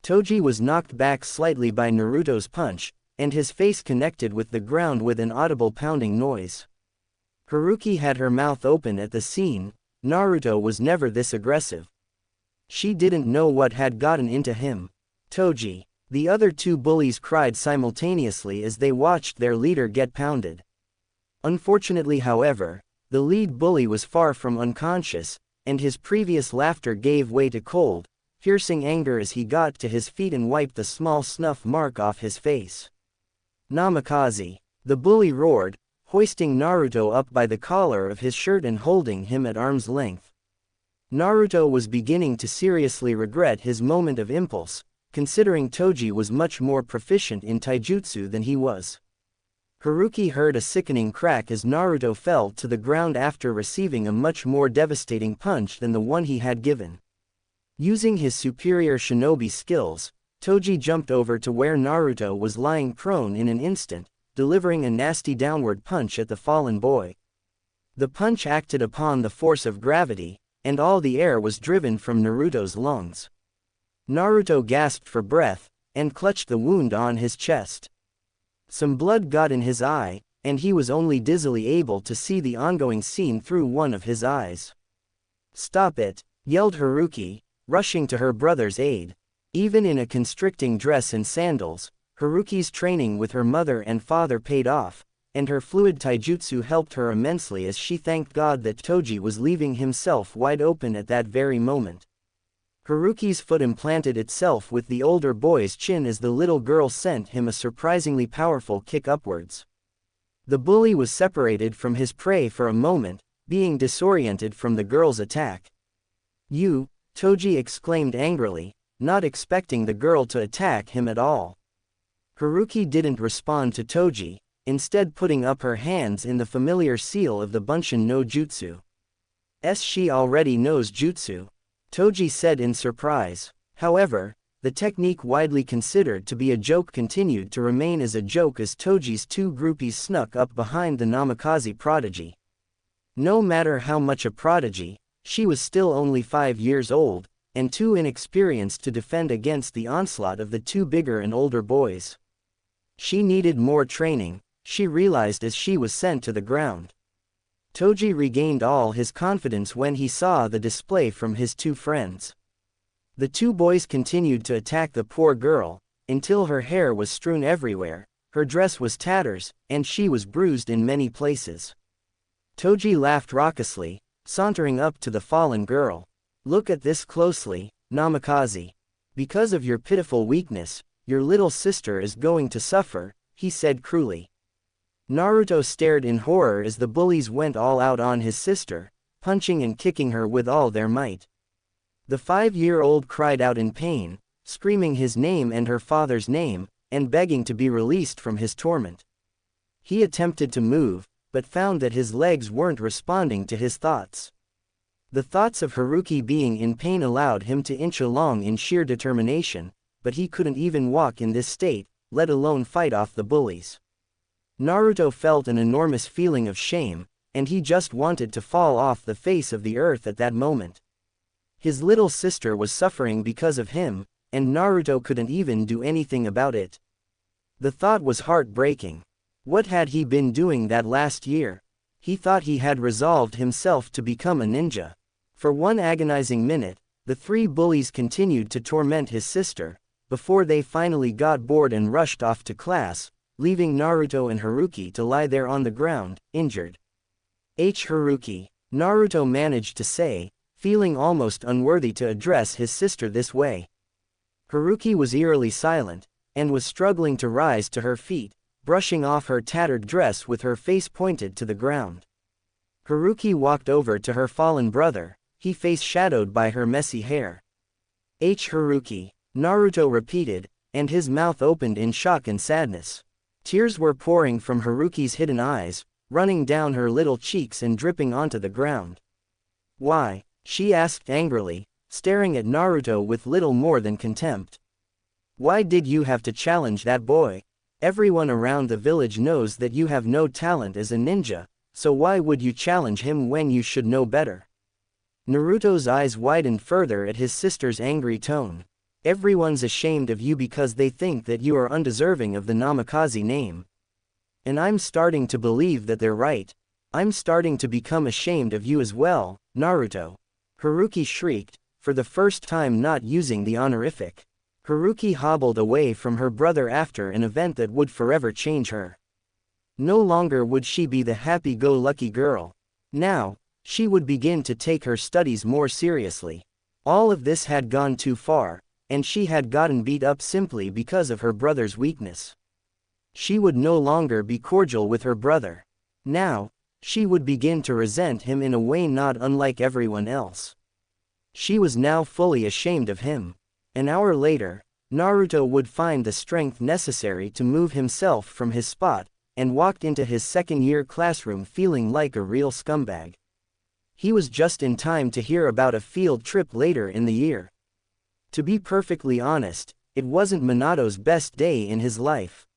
Toji was knocked back slightly by Naruto's punch, and his face connected with the ground with an audible pounding noise. Haruki had her mouth open at the scene. Naruto was never this aggressive. She didn't know what had gotten into him. "Toji!" The other two bullies cried simultaneously as they watched their leader get pounded. Unfortunately, however, the lead bully was far from unconscious, and his previous laughter gave way to cold, piercing anger as he got to his feet and wiped the small snuff mark off his face. "Namikaze!" the bully roared, hoisting Naruto up by the collar of his shirt and holding him at arm's length. Naruto was beginning to seriously regret his moment of impulse, considering Toji was much more proficient in taijutsu than he was. Haruki heard a sickening crack as Naruto fell to the ground after receiving a much more devastating punch than the one he had given. Using his superior shinobi skills, Toji jumped over to where Naruto was lying prone in an instant, delivering a nasty downward punch at the fallen boy. The punch acted upon the force of gravity, and all the air was driven from Naruto's lungs. Naruto gasped for breath, and clutched the wound on his chest. Some blood got in his eye, and he was only dizzily able to see the ongoing scene through one of his eyes. "Stop it!" yelled Haruki, rushing to her brother's aid. Even in a constricting dress and sandals, Haruki's training with her mother and father paid off, and her fluid taijutsu helped her immensely as she thanked God that Toji was leaving himself wide open at that very moment. Haruki's foot implanted itself with the older boy's chin as the little girl sent him a surprisingly powerful kick upwards. The bully was separated from his prey for a moment, being disoriented from the girl's attack. "You!" Toji exclaimed angrily, not expecting the girl to attack him at all. Haruki didn't respond to Toji, instead putting up her hands in the familiar seal of the Bunshin no Jutsu. She already knows Jutsu, Toji said in surprise. However, the technique widely considered to be a joke continued to remain as a joke as Toji's two groupies snuck up behind the Namikaze prodigy. No matter how much a prodigy, she was still only 5 years old, and too inexperienced to defend against the onslaught of the two bigger and older boys. She needed more training, she realized as she was sent to the ground. Toji regained all his confidence when he saw the display from his two friends. The two boys continued to attack the poor girl, until her hair was strewn everywhere, her dress was tatters, and she was bruised in many places. Toji laughed raucously, sauntering up to the fallen girl. Look at this closely, Namikaze. Because of your pitiful weakness, your little sister is going to suffer, he said cruelly. Naruto stared in horror as the bullies went all out on his sister, punching and kicking her with all their might. The 5-year-old cried out in pain, screaming his name and her father's name, and begging to be released from his torment. He attempted to move, but found that his legs weren't responding to his thoughts. The thoughts of Haruki being in pain allowed him to inch along in sheer determination, but he couldn't even walk in this state, let alone fight off the bullies. Naruto felt an enormous feeling of shame, and he just wanted to fall off the face of the earth at that moment. His little sister was suffering because of him, and Naruto couldn't even do anything about it. The thought was heartbreaking. What had he been doing that last year? He thought he had resolved himself to become a ninja. For one agonizing minute, the three bullies continued to torment his sister, before they finally got bored and rushed off to class, leaving Naruto and Haruki to lie there on the ground, injured. Haruki, Naruto managed to say, feeling almost unworthy to address his sister this way. Haruki was eerily silent, and was struggling to rise to her feet, brushing off her tattered dress with her face pointed to the ground. Haruki walked over to her fallen brother, his face shadowed by her messy hair. Haruki, Naruto repeated, and his mouth opened in shock and sadness. Tears were pouring from Haruki's hidden eyes, running down her little cheeks and dripping onto the ground. Why? She asked angrily, staring at Naruto with little more than contempt. Why did you have to challenge that boy? Everyone around the village knows that you have no talent as a ninja, so why would you challenge him when you should know better? Naruto's eyes widened further at his sister's angry tone. Everyone's ashamed of you because they think that you are undeserving of the Namikaze name. And I'm starting to believe that they're right. I'm starting to become ashamed of you as well, Naruto. Haruki shrieked, for the first time not using the honorific. Haruki hobbled away from her brother after an event that would forever change her. No longer would she be the happy-go-lucky girl. Now, she would begin to take her studies more seriously. All of this had gone too far, and she had gotten beat up simply because of her brother's weakness. She would no longer be cordial with her brother. Now, she would begin to resent him in a way not unlike everyone else. She was now fully ashamed of him. An hour later, Naruto would find the strength necessary to move himself from his spot, and walked into his second-year classroom feeling like a real scumbag. He was just in time to hear about a field trip later in the year. To be perfectly honest, it wasn't Minato's best day in his life.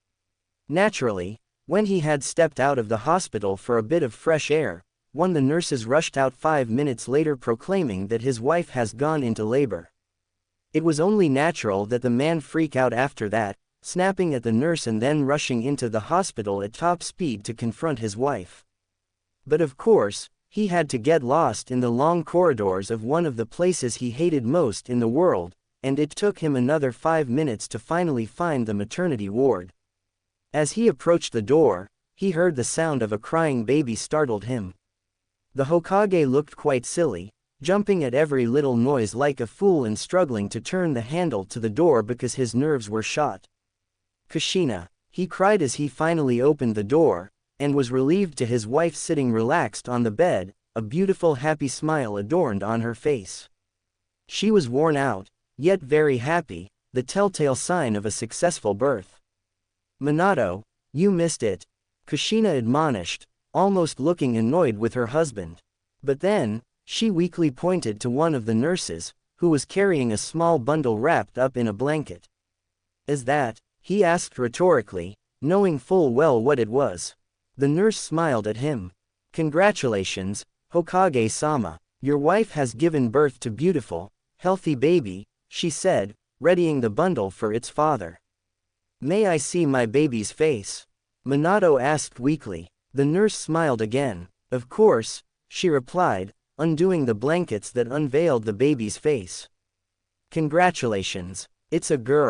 Naturally, when he had stepped out of the hospital for a bit of fresh air, one of the nurses rushed out 5 minutes later proclaiming that his wife has gone into labor. It was only natural that the man freak out after that, snapping at the nurse and then rushing into the hospital at top speed to confront his wife. But of course, he had to get lost in the long corridors of one of the places he hated most in the world, and it took him another 5 minutes to finally find the maternity ward. As he approached the door, he heard the sound of a crying baby startled him. The Hokage looked quite silly, jumping at every little noise like a fool and struggling to turn the handle to the door because his nerves were shot. Kushina, he cried as he finally opened the door, and was relieved to his wife sitting relaxed on the bed, a beautiful happy smile adorned on her face. She was worn out, yet very happy, the telltale sign of a successful birth. Minato, you missed it, Kushina admonished, almost looking annoyed with her husband. But then, she weakly pointed to one of the nurses, who was carrying a small bundle wrapped up in a blanket. Is that? He asked rhetorically, knowing full well what it was. The nurse smiled at him. Congratulations, Hokage-sama. Your wife has given birth to beautiful, healthy baby, she said, readying the bundle for its father. May I see my baby's face? Minato asked weakly. The nurse smiled again. Of course, she replied, undoing the blankets that unveiled the baby's face. Congratulations. It's a girl.